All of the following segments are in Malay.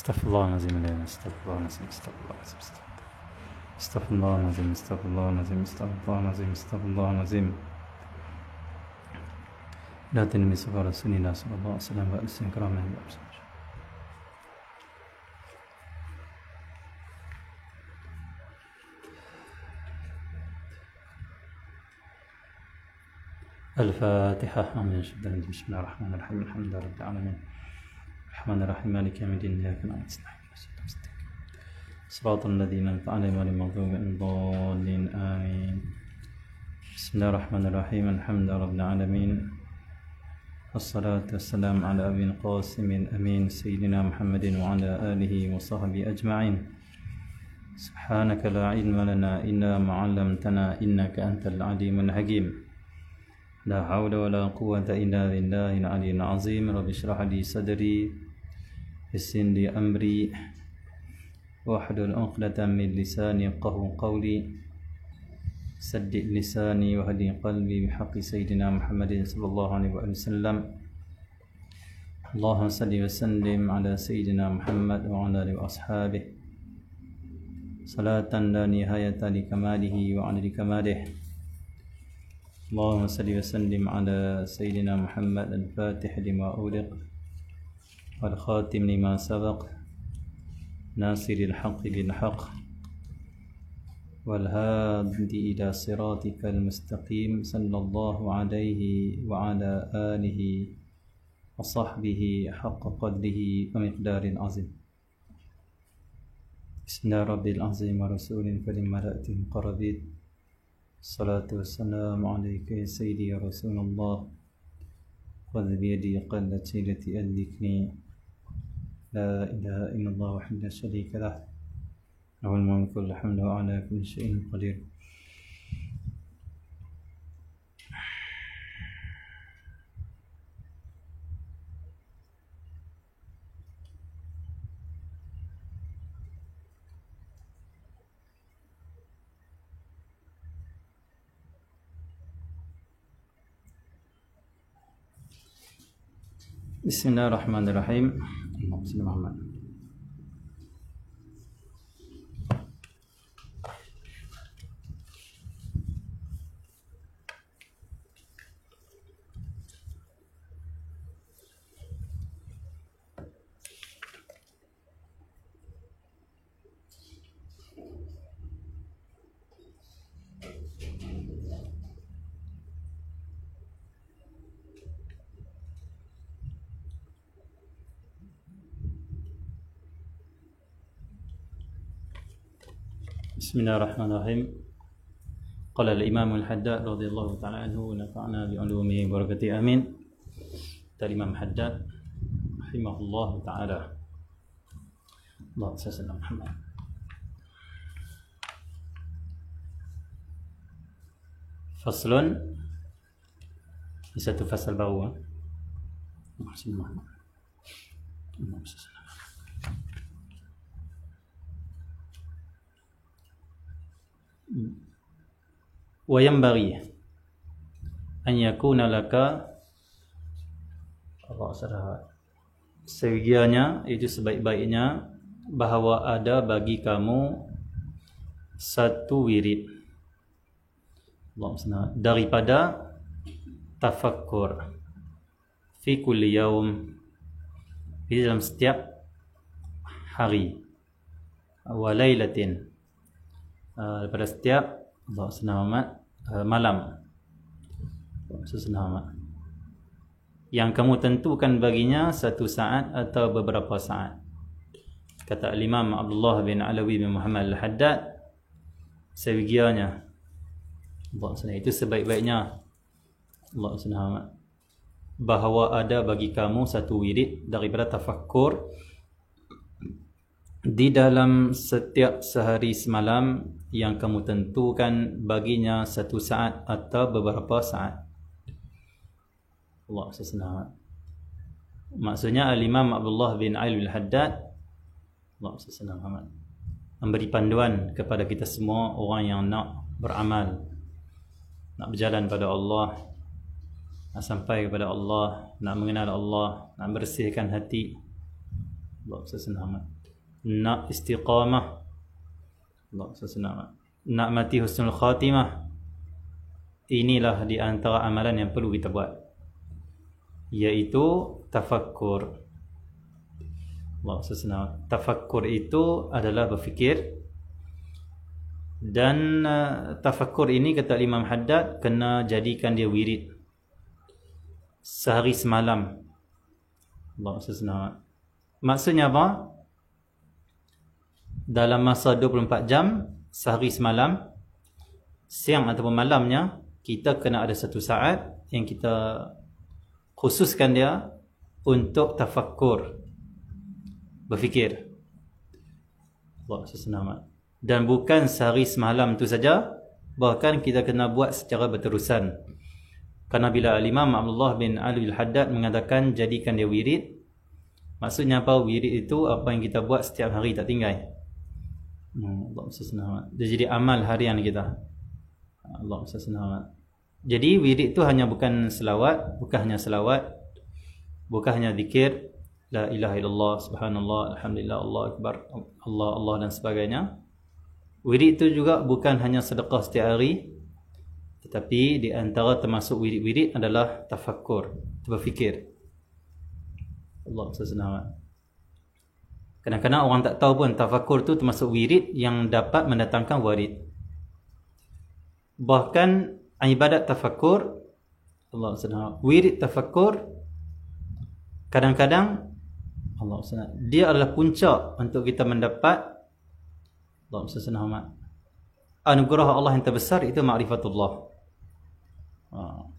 استغفر الله العظيم العظيم استغفر الله العظيم استغفر الله العظيم استغفر الله العظيم استغفر الله العظيم استغفر الله العظيم لا تنمي صفار رسول الله صلى الله عليه وسلم وألسن كرامه وأبسط الفاتحة. آمين. بسم الله الرحمن الرحيم الحمد لله رب العالمين الرحمن الرحيم مالك يوم الدين إياك نعبد وإياك نستعين صراط الذين أنعمت عليهم غير المغضوب عليهم الضالين آمين. بسم الله الرحمن الرحيم الحمد لله رب العالمين والصلاة والسلام على أبي القاسم الأمين سيدنا محمد وعلى آله وصحبه أجمعين. سبحانك لا علم لنا إلا ما علمتنا إنك أنت العليم الحكيم. لا حول ولا قوة إلا بالله العلي العظيم. رب اشرح لي صدري يسر لي أمري واحلل عقدة من لساني يفقهوا قولي سدد لساني واهدي قلبي بحق سيدنا محمد صلى الله عليه وسلم. اللهم صل وسلم على سيدنا محمد وعلى آله وأصحابه صلاة لا نهاية لكماله وعلى كماله. اللهم صل وسلم على سيدنا محمد الفاتح لما أغلق والخاتم لما سبق ناصر الحق بالحق والهادي إلى صراطك المستقيم صلى الله عليه وعلى آله وصحبه حق قدره ومقدار عظيم. بسم الله ربي العظيم ورسول كريم ملأت قربيت. الصلاة والسلام عليك يا سيدي يا رسول الله. خذ بيدي قلت سيرتي أدركني. لا إله إلا الله وحده لا شريك له له الملك والحمد على كل شيء قدير. بسم الله الرحمن الرحيم. اللهم صل على محمد. بسم الله الرحمن الرحيم. قال الإمام الحداد رضي الله تعالى عنه ونفعنا بعلومه وبركاته آمين. الإمام الحداد رحمه الله تعالى. اللهم صل على محمد. فصل. Ini satu fasal baru. Bismillah. وينبغي أن يكون لك sebagiannya itu sebaik-baiknya bahawa ada bagi kamu satu wirid daripada tafakkur fi kulli yaum di dalam setiap hari wa lailatin pada setiap malam yang kamu tentukan baginya satu saat atau beberapa saat. Kata Imam Abdullah bin Alawi bin Muhammad Al-Haddad, sebagiannya itu sebaik-baiknya bahawa ada bagi kamu satu wirid daripada tafakkur di dalam setiap sehari semalam yang kamu tentukan baginya satu saat atau beberapa saat. Allah SWT. Maksudnya Al-Imam Abdullah bin Ali Al-Haddad Allah SWT memberi panduan kepada kita semua orang yang nak beramal, nak berjalan pada Allah, nak sampai kepada Allah, nak mengenal Allah, nak bersihkan hati. Allah SWT. nak istiqamah, Allah sesenang, nak mati husnul khatimah, inilah di antara amalan yang perlu kita buat, iaitu tafakkur. Allah sesenang, tafakkur itu adalah berfikir. Dan tafakkur ini kata Imam Haddad kena jadikan dia wirid sehari semalam. Allah sesenang. Maksudnya apa? Dalam masa 24 jam sehari semalam, siang ataupun malamnya, kita kena ada satu saat yang kita khususkan dia untuk tafakkur, berfikir. Allah sesenang. Dan bukan sehari semalam itu saja, bahkan kita kena buat secara berterusan. Kerana bila Imam Abdullah bin Ali al-Haddad mengatakan jadikan dia wirid, maksudnya apa? Wirid itu apa yang kita buat setiap hari tak tinggal. Allah sesenang. Dia jadi amal harian kita. Allah sesenang. Jadi wirid itu hanya bukan selawat, bukan hanya selawat, bukan hanya zikir la ilaha illallah, subhanallah, alhamdulillah, Allah akbar, Allah Allah dan sebagainya. Wirid itu juga bukan hanya sedekah setiap hari, tetapi di antara termasuk wirid-wirid adalah tafakkur, berfikir. Allah sesenang. Kadang-kadang orang tak tahu pun tafakkur tu termasuk wirid yang dapat mendatangkan warid. Bahkan ibadat tafakkur, Allah sesenang, wirid tafakkur, kadang-kadang Allah sesenang, dia adalah puncak untuk kita mendapat, Allah sesenang, anugerah Allah yang terbesar, itu ma'rifatullah.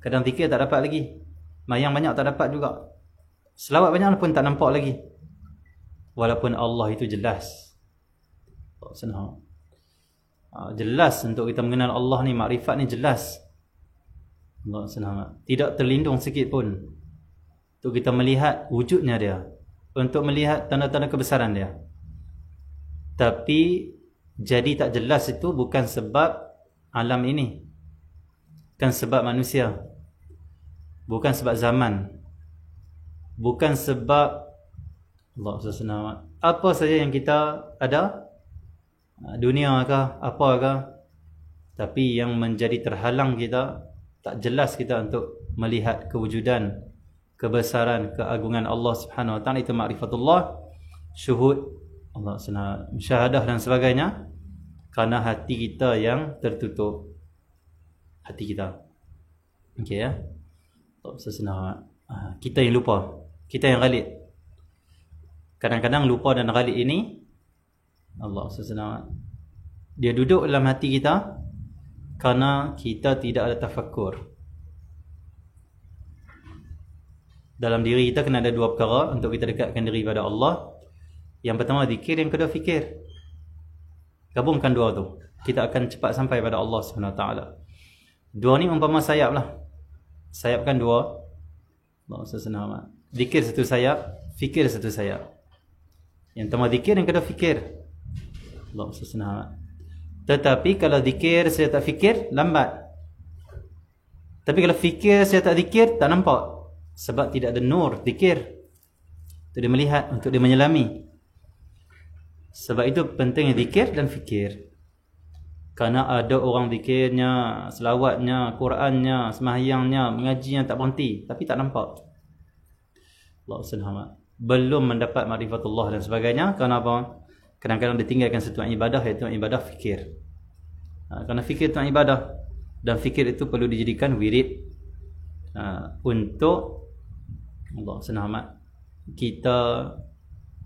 Kadang zikir tak dapat lagi, mayang banyak tak dapat juga, selawat banyak pun tak nampak lagi, walaupun Allah itu jelas. Allah sesenang. Jelas untuk kita mengenal Allah ni, makrifat ni jelas. Allah sesenang. Tidak terlindung sikit pun untuk kita melihat wujudnya dia, untuk melihat tanda-tanda kebesaran dia. Tapi jadi tak jelas itu bukan sebab alam ini, bukan sebab manusia, bukan sebab zaman, bukan sebab Allah sesenang, apa saja yang kita ada, dunia kah, apa kah, tapi yang menjadi terhalang kita, tak jelas kita untuk melihat kewujudan, kebesaran, keagungan Allah Subhanahu Wa Taala, itu ma'rifatullah, syuhud, Allah Subhanahu, musyahadah dan sebagainya. Kerana hati kita yang tertutup, hati kita. Okey ya. Tak sesenang. Kita yang lupa, kita yang ghalib. Kadang-kadang lupa dan ghalib ini, Allah sesenang, dia duduk dalam hati kita kerana kita tidak ada tafakkur. Dalam diri kita kena ada dua perkara untuk kita dekatkan diri pada Allah. Yang pertama zikir, yang kedua fikir. Gabungkan dua tu, kita akan cepat sampai pada Allah SWT. Dua ni umpama sayap lah. Sayapkan dua, Allah sesenang. Zikir satu sayap, fikir satu sayap. Yang pertama zikir, yang kedua fikir. Allah sesenang. Tetapi kalau zikir saya tak fikir, lambat. Tapi kalau fikir saya tak zikir, tak nampak. Sebab tidak ada nur zikir untuk dia melihat, untuk dia menyelami. Sebab itu pentingnya zikir dan fikir. Kerana ada orang zikirnya, selawatnya, Qurannya, semahyangnya, mengajinya tak berhenti, tapi tak nampak. Allah SWT belum mendapat ma'rifatullah dan sebagainya. Kerana apa? Kadang-kadang ditinggalkan satu ibadah, iaitu ibadah fikir. Kerana fikir itu ibadah, dan fikir itu perlu dijadikan wirid untuk Allah SWT, kita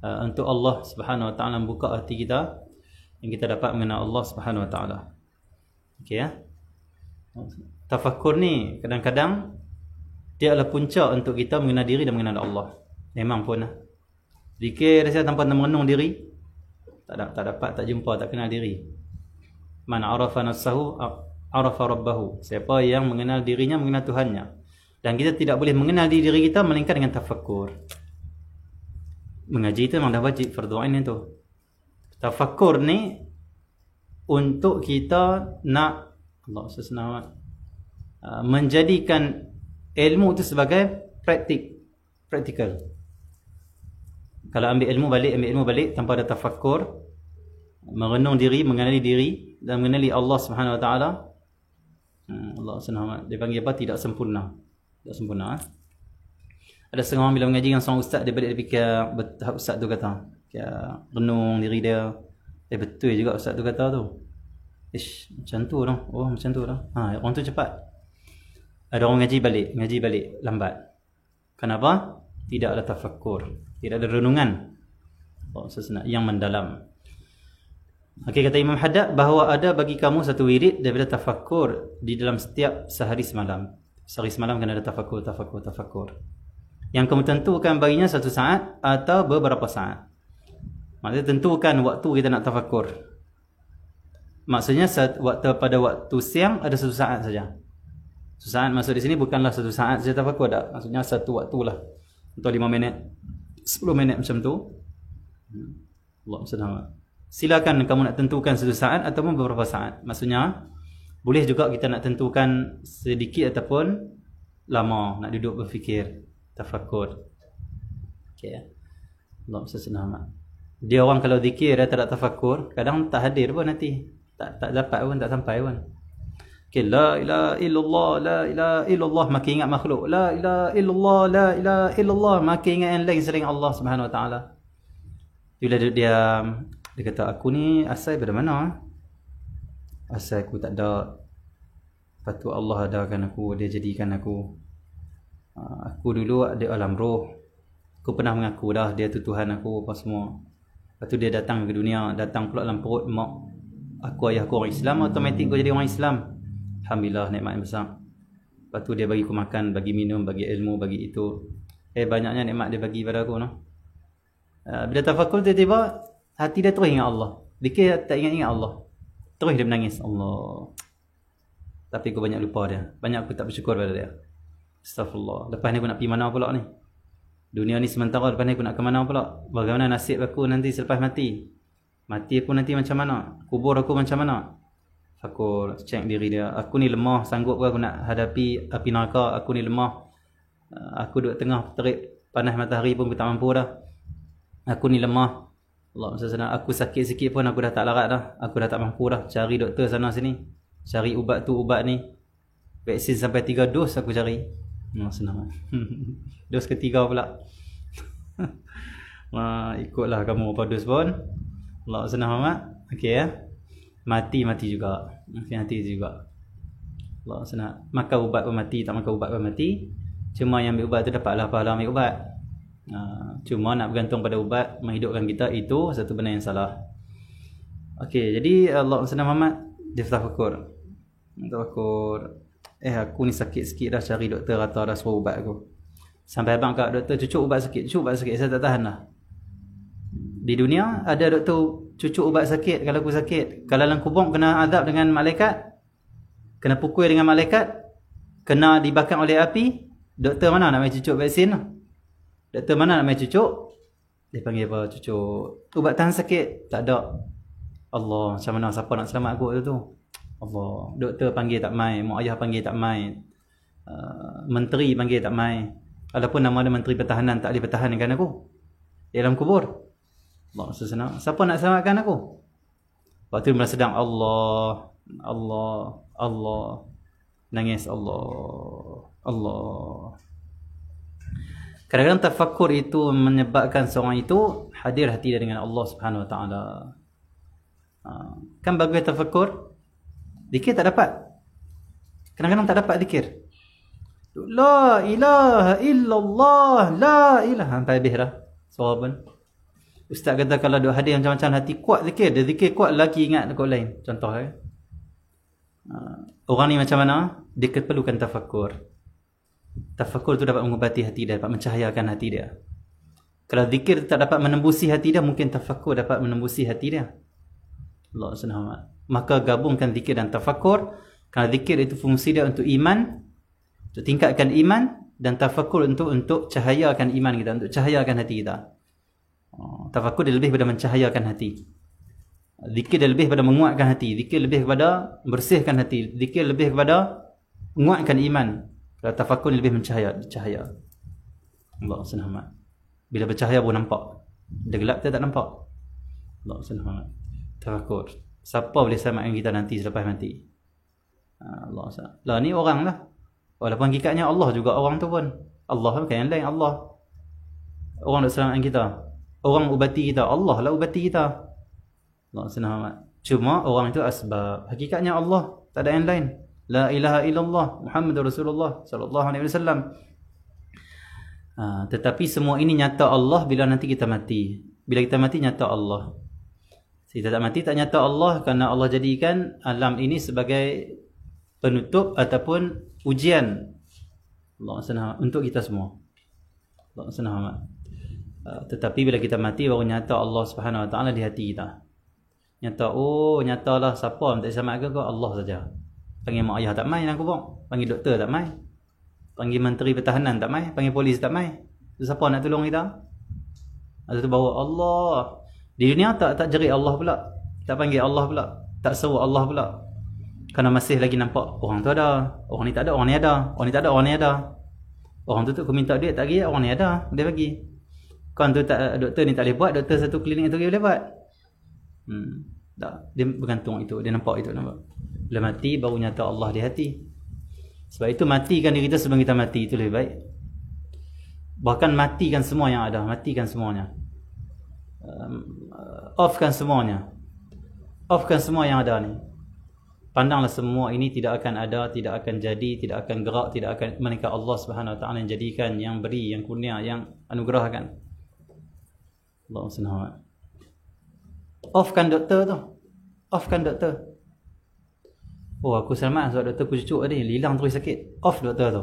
untuk Allah Subhanahu Wa Taala, membuka hati kita yang kita dapat mengenal Allah Subhanahu Wa Taala. Okey ya. Tafakkur ni kadang-kadang dia adalah punca untuk kita mengenal diri dan mengenal Allah. Memang pun zikir saya tanpa merenung diri, tak dapat, tak jumpa, tak kenal diri. Man arafa nafsahu arafa rabbahu. Siapa yang mengenal dirinya, mengenal Tuhannya. Dan kita tidak boleh mengenal diri kita melainkan dengan tafakkur. Mengaji itu memang dah wajib, fardu ain itu. Tafakkur ni untuk kita nak Allah sesenang menjadikan ilmu itu sebagai praktikal. Kalau ambil ilmu balik tanpa ada tafakkur, merenung diri, mengenali diri dan mengenali Allah Subhanahu Wa Taala. Allah Subhanahu dia panggil apa? Tidak sempurna. Tidak sempurna. Ada setengah orang bila mengaji dengan seorang ustaz, dia balik dia fikir betul ustaz tu kata. Renung diri dia. Betul juga ustaz tu kata tu. Macam tu dah. Oh, macam tu dah. Orang tu cepat. Ada orang ngaji balik lambat. Kenapa? Tidak ada tafakkur, tidak ada renungan yang mendalam. Okey, kata Imam Haddad bahawa ada bagi kamu satu wirid daripada tafakkur di dalam setiap sehari semalam. Sehari semalam kena ada tafakkur. Yang kamu tentukan baginya 1 saat atau beberapa saat. Maksudnya tentukan waktu kita nak tafakkur. Maksudnya pada waktu siang ada 1 saat saja. 1 saat maksud di sini bukanlah 1 saat saja tafakkur tak. Maksudnya satu waktu lah. Untuk 5 minit, 10 minit macam tu. Allah SWT. Silakan kamu nak tentukan 1 saat ataupun beberapa saat. Maksudnya boleh juga kita nak tentukan sedikit ataupun lama nak duduk berfikir, tafakkur. Okey. Allah SWT. Dia orang kalau zikir dia tak ada tafakkur, kadang tak hadir pun nanti. Tak dapat pun, tak sampai pun. Okay, la ilaha illallah, la ilaha illallah, makin ingat makhluk. La ilaha illallah, la ilaha illallah, makin ingat yang lain selain Allah Subhanahu Wa Taala. Bila dia kata, aku ni asal dari mana? Asal aku tak ada. Lepas tu Allah adakan aku, dia jadikan aku. Aku dulu ada alam roh. Aku pernah mengaku dah dia tu Tuhan aku apa semua. Lepas tu dia datang ke dunia, datang pula dalam perut mak aku, ayah aku orang Islam, automatik aku jadi orang Islam. Alhamdulillah, nikmat yang besar. Lepas tu dia bagi aku makan, bagi minum, bagi ilmu, bagi itu. Banyaknya nikmat dia bagi pada aku, no? Bila tafakkur tiba-tiba hati dia terus ingat Allah. Dikir tak ingat Allah. Terus dia menangis, Allah. Tapi aku banyak lupa dia. Banyak aku tak bersyukur pada dia. Astaghfirullah. Lepas ni aku nak pergi mana pula ni? Dunia ni sementara, lepas ni aku nak ke mana pula? Bagaimana nasib aku nanti selepas mati? Mati aku nanti macam mana? Kubur aku macam mana? Aku cek diri dia. Aku ni lemah, sanggup ke aku nak hadapi api neraka? Aku ni lemah. Aku duduk tengah terik panas matahari pun aku tak mampu dah. Aku ni lemah. Allah SWT, aku sakit sikit pun aku dah tak larat dah. Aku dah tak mampu dah. Cari doktor sana sini. Cari ubat tu, ubat ni. Vaksin sampai 3 dos aku cari. Senang. Dos ketiga pula. Ikutlah kamu apa dos pun. Allah senang amat. Okey ya. Mati juga. Mati juga. Allah senang. Makan ubat pun mati, tak makan ubat pun mati. Cuma yang ambil ubat tu dapatlah pahala ambil ubat. Cuma nak bergantung pada ubat menghidupkan kita, itu satu benda yang salah. Okey, jadi Allah senang amat dia tafakkur. Aku ni sakit sikit dah, cari doktor rata dah suruh ubat aku. Sampai abang kat doktor, cucuk ubat sikit, saya tak tahan dah. Di dunia ada doktor cucuk ubat sakit kalau aku sakit. Kalau dalam kubur kena azab dengan malaikat, kena pukul dengan malaikat, kena dibakar oleh api. Doktor mana nak main cucuk vaksin? Doktor mana nak main cucuk? Dia panggil apa? Cucuk ubat tahan sakit. Tak ada. Allah, macam mana siapa nak selamat aku tu? Allah. Doktor panggil tak mai, mak ayah panggil tak mai, menteri panggil tak mai. Walaupun nama dia menteri pertahanan, tak boleh pertahankan aku dalam kubur. Allah senang. Siapa nak selamatkan aku? Waktu dia sedang Allah, nangis Allah. Kadang-kadang tafakkur itu menyebabkan seorang itu hadir hati dia dengan Allah Subhanahu Wa Taala. Kan bagus tafakkur. Zikir tak dapat. Kadang-kadang tak dapat zikir. La ilaha illallah, la ilaha. Sampai habis dah suara pun. Ustaz kata kalau duk hadir macam-macam hati kuat zikir. Dia zikir kuat lagi ingat dekat lain. Contoh orang ni macam mana? Dia perlukan tafakkur. Tafakkur tu dapat mengubati hati dia, dapat mencahayakan hati dia. Kalau zikir tak dapat menembusi hati dia, mungkin tafakkur dapat menembusi hati dia. Allah SWT. Maka gabungkan zikir dan tafakkur. Kerana zikir itu fungsi dia untuk iman, untuk tingkatkan iman, dan tafakkur untuk cahayakan iman kita, untuk cahayakan hati kita. Tafakkur dia lebih pada mencahayakan hati. Zikir dia lebih pada menguatkan hati. Zikir lebih kepada membersihkan hati. Zikir lebih kepada menguatkan iman. Kalau tafakkur lebih mencahaya, bercahaya. Allah SWT. Bila bercahaya baru nampak. Dia gelap kita tak nampak. Allah SWT. Tafakur. Siapa boleh selamatkan kita nanti selepas mati? Allah SWT. Lah ni orang lah. Walaupun hakikatnya Allah juga orang tu pun. Allah bukan yang lain. Allah. Orang nak selamatkan kita. Orang ubati kita. Allah lah ubati kita. Allah SWT. Cuma orang itu asbab. Hakikatnya Allah. Tak ada yang lain. La ilaha illallah Muhammadur Rasulullah sallallahu alaihi wasallam. Tetapi semua ini nyata Allah bila nanti kita mati. Bila kita mati nyata Allah. Kita tak mati tak nyata Allah kerana Allah jadikan alam ini sebagai penutup ataupun ujian Allah SWT untuk kita semua. Allah SWT. Tetapi bila kita mati baru nyata Allah Subhanahu Wa Taala di hati kita. Nyata, oh nyatalah siapa tak selamat ke Allah saja. Panggil mak ayah tak mai dalam kubur. Panggil doktor tak mai. Panggil menteri pertahanan tak mai. Panggil polis tak mai. Itu siapa nak tolong kita? Atau tu bawa Allah. Di dunia tak jerit Allah pula. Tak panggil Allah pula. Tak seru Allah pula. Kerana masih lagi nampak orang tu ada. Orang ni tak ada, orang ni ada. Orang ni tak ada, orang ni ada. Orang tu aku minta duit tak bagi, orang ni ada. Dia bagi. Kan tu tak, doktor ni tak boleh buat. Doktor satu klinik tu boleh buat. Tak. Dia bergantung itu. Dia nampak itu. Nampak. Bila mati baru nyata Allah di hati. Sebab itu matikan diri kita sebelum kita mati. Itu lebih baik. Bahkan matikan semua yang ada. Matikan semuanya. Offkan semuanya. Offkan semua yang ada ni. Pandanglah semua ini tidak akan ada, tidak akan jadi, tidak akan gerak, tidak akan, melainkan Allah Subhanahu Wa Taala yang jadikan, yang beri, yang kurnia, yang anugerahkan. Allah SWT. Offkan doktor tu. Offkan doktor. Oh aku selamat sebab doktor aku cucuk tadi, hilang terus sakit. Off doktor tu.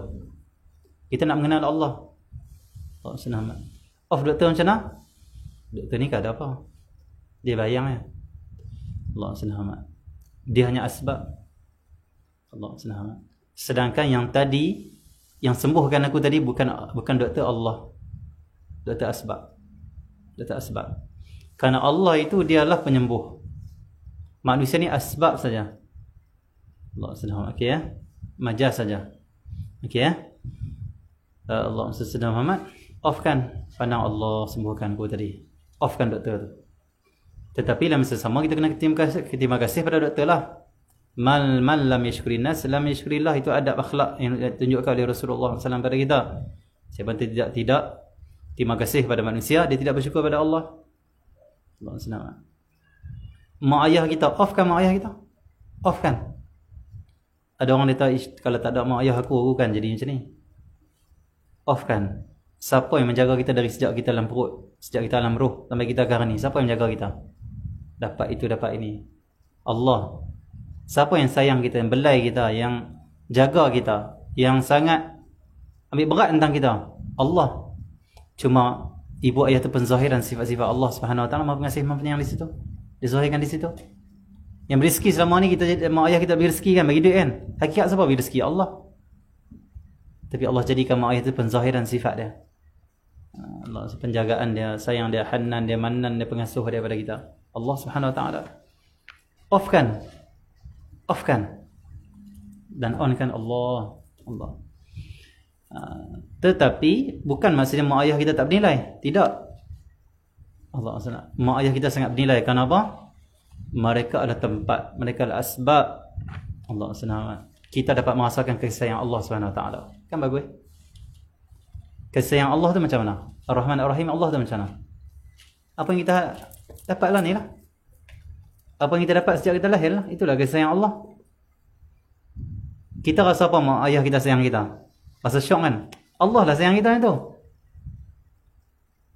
Kita nak mengenal Allah. Allah SWT. Off doktor macam mana? Doktor ni tak ada apa. Dia bayang ya. Allah SWT. Dia hanya asbab. Allah SWT. Sedangkan yang tadi, yang sembuhkan aku tadi bukan doktor Allah. Doktor asbab. Doktor asbab. Kerana Allah itu dialah penyembuh. Manusia ni asbab saja. Allah SWT. Okey ya. Majaz saja. Okey ya. Allah SWT Muhammad. Offkan pandang Allah sembuhkan aku tadi. Offkan doktor tu. Tetapi dalam masa sama kita kena terima kasih pada doktor lah. Man lam yashkurin nas lam yashkurillah. Itu adab akhlak yang ditunjukkan oleh Rasulullah SAW pada kita. Siapa tidak terima kasih pada manusia, dia tidak bersyukur pada Allah. Allah SWT. Mak ayah kita, offkan mak ayah kita. Offkan. Ada orang kata, kalau tak ada mak ayah aku kan jadi macam ni. Offkan. Siapa yang menjaga kita dari sejak kita dalam perut, sejak kita dalam roh sampai kita sekarang ni? Siapa yang menjaga kita? Dapat itu, dapat ini. Allah. Siapa yang sayang kita, yang belai kita, yang jaga kita, yang sangat ambil berat tentang kita? Allah. Cuma ibu ayah itu penzahiran sifat-sifat Allah Subhanahu Wa Taala. Maha pengasih, maha penyayang di situ. Dizahirkan di situ. Yang berizki selama ni kita, mak ayah kita beri rezeki kan, bagi duit kan. Hakikat siapa beri rezeki? Allah. Tapi Allah jadikan mak ayah itu penzahiran sifat dia. Allah, penjagaan dia, sayang dia, hanan dia, manan dia, pengasuh dia pada kita. Allah Subhanahu Wa Taala. Offkan. Offkan. Dan onkan Allah. Allah. Tetapi bukan maksudnya mak ayah kita tak bernilai. Tidak. Allah SWT. Mak ayah kita sangat bernilai. Kenapa? Mereka adalah tempat, mereka adalah asbab. Allah SWT. Kita dapat merasakan kasih sayang Allah SWT. Kan bagus? Kasih sayang Allah tu macam mana? Ar-Rahman Ar-Rahim Allah tu macam mana? Apa yang kita dapatlah ni lah. Apa yang kita dapat sejak kita lahir lah. Itulah kasih sayang Allah. Kita rasa apa mak ayah kita sayang kita? Rasa syok kan? Allah lah sayang kita itu.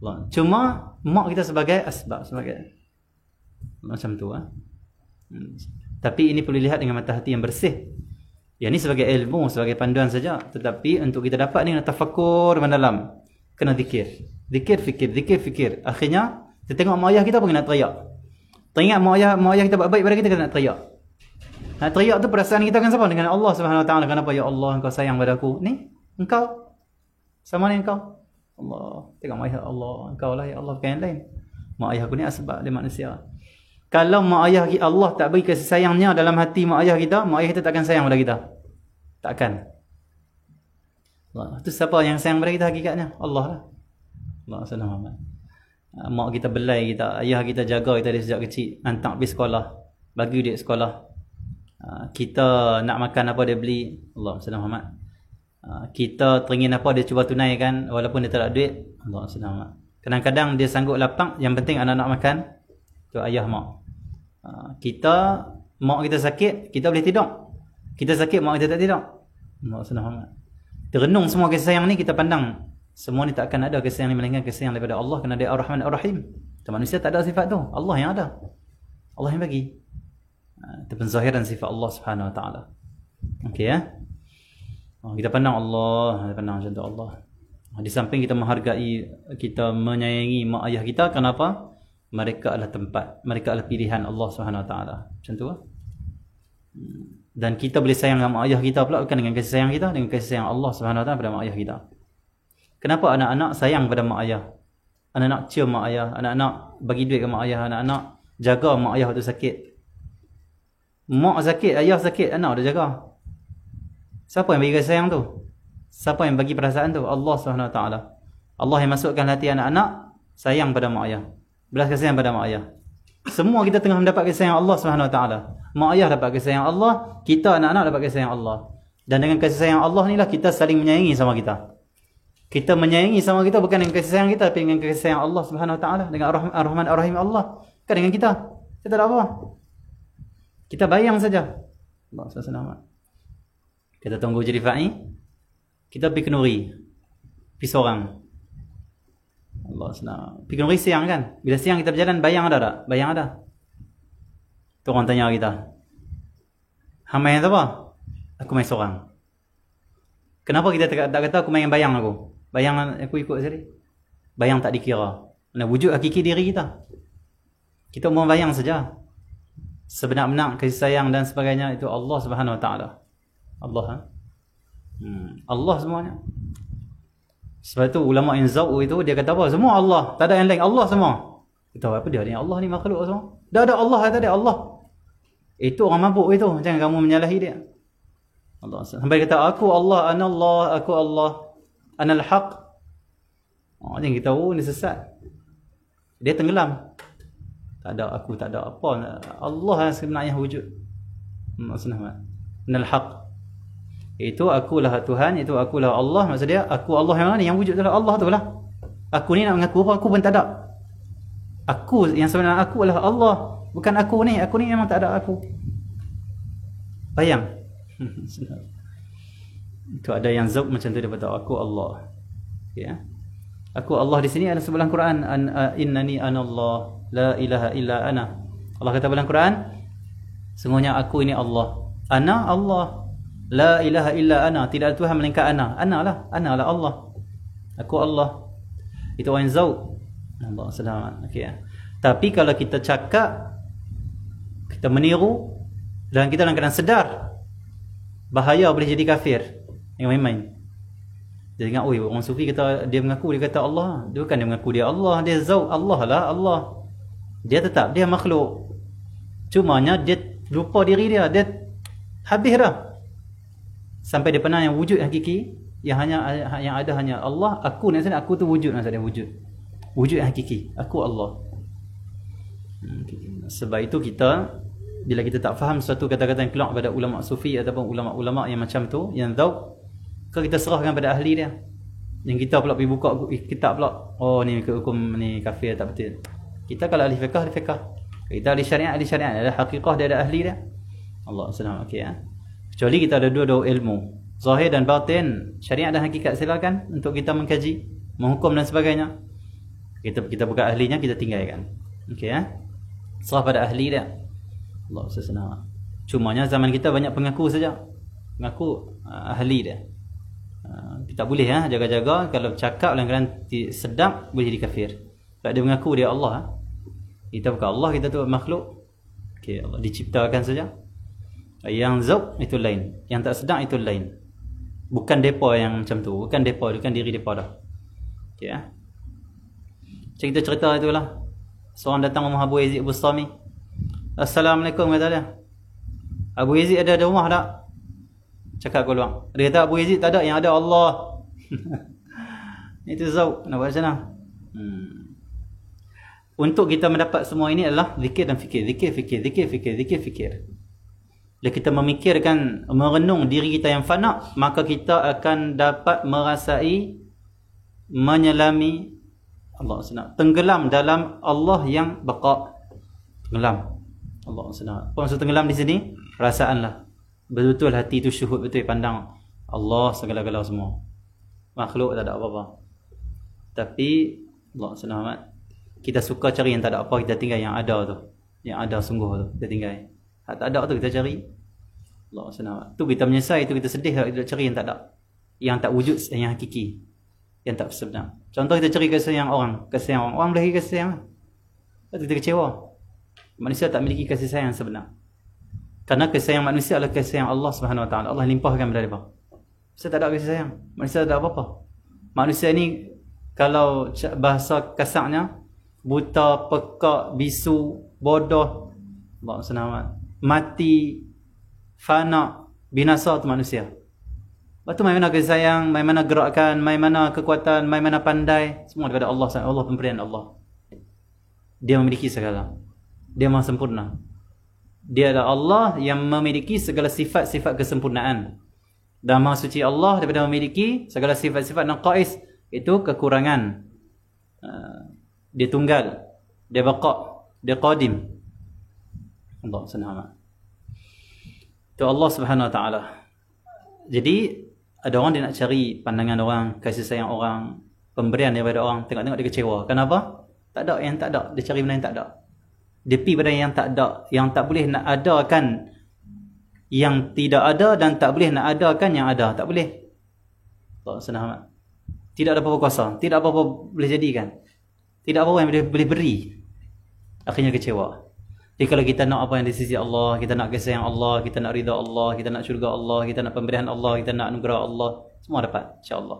Allah. Cuma mak kita sebagai asbab, sebagai macam tu lah. Tapi ini perlu lihat dengan mata hati yang bersih. Yang ini sebagai ilmu, sebagai panduan saja. Tetapi untuk kita dapat ni kena tafakur mendalam. Kena zikir. Zikir, fikir, zikir, fikir. Akhirnya kita tengok mak ayah kita pun kena teriak. Teringat mak ayah kita buat baik pada kita nak teriak. Nak teriak tu perasaan kita kan siapa? Dengan Allah Subhanahu Wa Taala. Kenapa? Ya Allah, engkau sayang pada aku. Ni, engkau. Sama ni engkau. Allah. Tengok mak ayah Allah. Engkau lah ya Allah, bukan yang lain. Mak ayah aku ni asbab dia manusia. Kalau mak ayah Allah tak beri kasih sayangnya dalam hati mak ayah kita takkan sayang pada kita. Takkan. Allah. Itu siapa yang sayang pada kita hakikatnya? Allah lah. Allah SWT. mak kita belai kita, ayah kita jaga kita dari sejak kecil, hantar pergi sekolah, bagi duit sekolah. Kita nak makan apa dia beli, Allahumma salli ala Muhammad. Kita teringin apa dia cuba tunaikan walaupun dia tak ada duit, Allahumma salli ala Muhammad. Kadang-kadang dia sanggup lapang, yang penting anak-anak makan, tu ayah mak. Kita, mak kita sakit, kita boleh tidur. Kita sakit, mak kita tak tidur, Allahumma salli ala Muhammad. Terenung semua kasih sayang ni, kita pandang semua ni tak akan ada kasih sayang ni melainkan kasih sayang daripada Allah, kerana dia Ar-Rahman Ar-Rahim. Manusia tak ada sifat tu, Allah yang ada, Allah yang bagi. Itu penzahiran sifat Allah Subhanahu Wa Taala. Okey ya. Kita pandang Allah, kita pandang macam tu Allah. Di samping kita menghargai, kita menyayangi mak ayah kita, kenapa? Mereka adalah tempat, mereka adalah pilihan Allah Subhanahu Wa Taala. Macam tu. Dan kita boleh sayang dengan mak ayah kita pula bukan dengan kasih sayang kita, dengan kasih sayang Allah Subhanahu Wa Taala pada mak ayah kita. Kenapa anak-anak sayang pada mak ayah? Anak-anak cium mak ayah, anak-anak bagi duit ke mak ayah, anak-anak jaga mak ayah waktu sakit. Mak sakit, ayah sakit, anak dah jaga. Siapa yang bagi kasih sayang tu? Siapa yang bagi perasaan tu? Allah Subhanahu Wa Taala. Allah yang masukkan hati anak-anak sayang pada mak ayah, belas kasihan pada mak ayah. Semua kita tengah mendapat kasih sayang Allah Subhanahu Wa Taala. Mak ayah dapat kasih sayang Allah, kita anak-anak dapat kasih sayang Allah. Dan dengan kasih sayang Allah ni lah kita saling menyayangi sama kita. Kita menyayangi sama kita bukan dengan kasih sayang kita, tapi dengan kasih sayang Allah Subhanahu Wa Taala, dengan Ar-Rahman Ar-Rahim Allah. Bukan dengan kita. Kita tak ada apa. Kita bayang saja. Allah SWT. Kita tunggu jadi fa'i. Kita pergi kenuri. Pergi seorang. Allah SWT. Pergi kenuri siang kan. Bila siang kita berjalan, bayang ada tak? Bayang ada. Tu orang tanya kita. Hang main apa? Aku main seorang. Kenapa kita tak kata aku main bayang aku? Bayang aku ikut sendiri. Bayang tak dikira. Mana wujud hakiki diri kita. Kita mau bayang saja. Sebenar-benar kasih sayang dan sebagainya itu Allah Subhanahu Wa Taala. Allah. Allah semuanya. Sebab tu ulama yang zau itu dia kata apa? Semua Allah, tak ada yang lain, Allah semua. Kita apa dia ni? Allah ni makhluk semua. Dah ada Allah, tak ada Allah. Itu orang mabuk itu, jangan kamu menyalahi dia. Allah sampai kata aku Allah, anallah, aku Allah, anal haq. Jangan kita tahu ni sesat. Dia tenggelam. Tak ada aku, tak ada apa. Allah yang sebenarnya wujud. Maksudnya anal haq. Itu akulah Tuhan, itu akulah Allah. Maksud dia aku Allah yang mana? Yang wujud adalah Allah tu lah. Aku ni nak mengaku apa? Aku pun tak ada. Aku yang sebenarnya aku adalah Allah. Bukan aku ni memang tak ada aku. Bayang. Itu ada yang zauq macam tu daripada aku Allah. Ya. Aku Allah di sini ada sebelah Quran, innani anallah la ilaha illa ana. Allah kata dalam Quran, sungguhnya aku ini Allah. Ana Allah. La ilaha illa ana. Tidak ada Tuhan melainkan ana. Ana lah Allah. Aku Allah. Itu orang zauq. Allah selamat. Okey. Tapi kalau kita cakap, kita meniru dan kita dalam keadaan sedar, bahaya boleh jadi kafir. Yang main-main. Dia ingat, orang sufi kata dia mengaku, dia kata Allah. Dia bukan dia mengaku dia Allah, dia zauq Allah lah Allah. Dia tetap dia makhluk. Cumanya dia lupa diri dia, dia habis dah. Sampai dia pernah yang wujud hakiki, yang ada hanya Allah. Aku ni sebenarnya aku tu wujud, maksudnya wujud. Wujud yang hakiki, aku Allah. Sebab itu kita, bila kita tak faham suatu kata-kata yang keluar pada ulama sufi ataupun ulama-ulama yang macam tu, yang zauq, kita serahkan pada ahli dia. Yang kita pula pergi buka kitab pula, oh ni hukum ni kafir tak betul. Kita kalau ahli fiqh, ahli fiqh. Kita ahli syariat, ada hakikah, dia ada ahli dia. Allah SWT. Okey ya. Kecuali kita ada dua ilmu, zahir dan batin, syariat dan hakikat, silakan untuk kita mengkaji, menghukum dan sebagainya. Kita buka ahlinya, kita tinggalkan. Okey ya. Serah pada ahli dia. Allah SWT. Cumanya zaman kita banyak pengaku saja. Mengaku ahli dia. Kita boleh jaga-jaga kalau cakap dalam keadaan sedap boleh jadi kafir. Kalau dia mengaku dia Allah, kita bukan Allah, kita tu makhluk. Okey, Allah diciptakan saja. Yang zauq itu lain, yang tak sedap itu lain. Bukan depa yang macam tu, bukan diri depa dah. Okey ya. Kita cerita itulah. Seorang datang rumah Abu Yazid Bustami. Assalamualaikum kata dia. Abu Yazid ada rumah tak? Cakap keluar. Dia kata Abu Yazid tak ada, yang ada Allah. Itu zauq. Nak buat macam mana? untuk kita mendapat semua ini adalah zikir dan fikir. Zikir. Bila kita memikirkan, merenung diri kita yang fana, maka kita akan dapat merasai, menyelami Allah SWT, tenggelam dalam Allah yang baqa. Tenggelam Allah SWT. Apa maksud tenggelam di sini? Perasaanlah. Betul-betul hati itu syuhud, betul pandang Allah segala-gala semua. Makhluk tak ada apa-apa. Tapi Allah SWT, kita suka cari yang tak ada apa, kita tinggal yang ada tu. Yang ada sungguh tu, kita tinggal. Hak tak ada tu kita cari. Allah SWT. Tu kita menyesal, itu kita sedih kalau kita cari yang tak ada. Yang tak wujud, yang hakiki. Yang tak sebenar. Contoh kita cari kasih sayang orang. Kasih sayang orang. Orang boleh kasih sayang. Lepas kita kecewa. Manusia tak memiliki kasih sayang sebenar. Kerana kasih sayang manusia adalah kasih sayang Allah SWT. Allah limpahkan pada mereka. Manusia tak ada kasih sayang. Manusia tak ada apa-apa. Manusia ni, kalau bahasa kasarnya, buta, pekak, bisu, bodoh, Allah SWT, mati, fana, binasa tu manusia. Lepas tu main mana kasih sayang, main mana gerakan, main mana kekuatan, main mana pandai, semua daripada Allah. Allah pemberian Allah. Dia memiliki segala. Dia maha sempurna. Dia adalah Allah yang memiliki segala sifat-sifat kesempurnaan. Dan maha suci Allah daripada memiliki segala sifat-sifat naqais, itu kekurangan. Dia tunggal, dia baqa, dia qadim. Allah SWT. Itu Allah Subhanahu Wa Taala. Jadi ada orang dia nak cari pandangan orang, kasih sayang orang, pemberian daripada orang, tengok-tengok dia kecewa. Kenapa? Tak ada, yang tak ada. Dia cari benda yang tak ada. Dia pergi pada yang tak ada, yang tak boleh nak adakan yang tidak ada, dan tak boleh nak adakan yang ada. Tak boleh. Allah SWT. Tidak ada apa-apa kuasa, tidak apa-apa boleh jadikan. Tidak apa-apa yang boleh beri. Akhirnya kecewa. Jadi kalau kita nak apa yang di sisi Allah, kita nak kasih sayang Allah, kita nak ridha Allah, kita nak syurga Allah, kita nak pemberian Allah, kita nak anugerah Allah, semua dapat insya-Allah.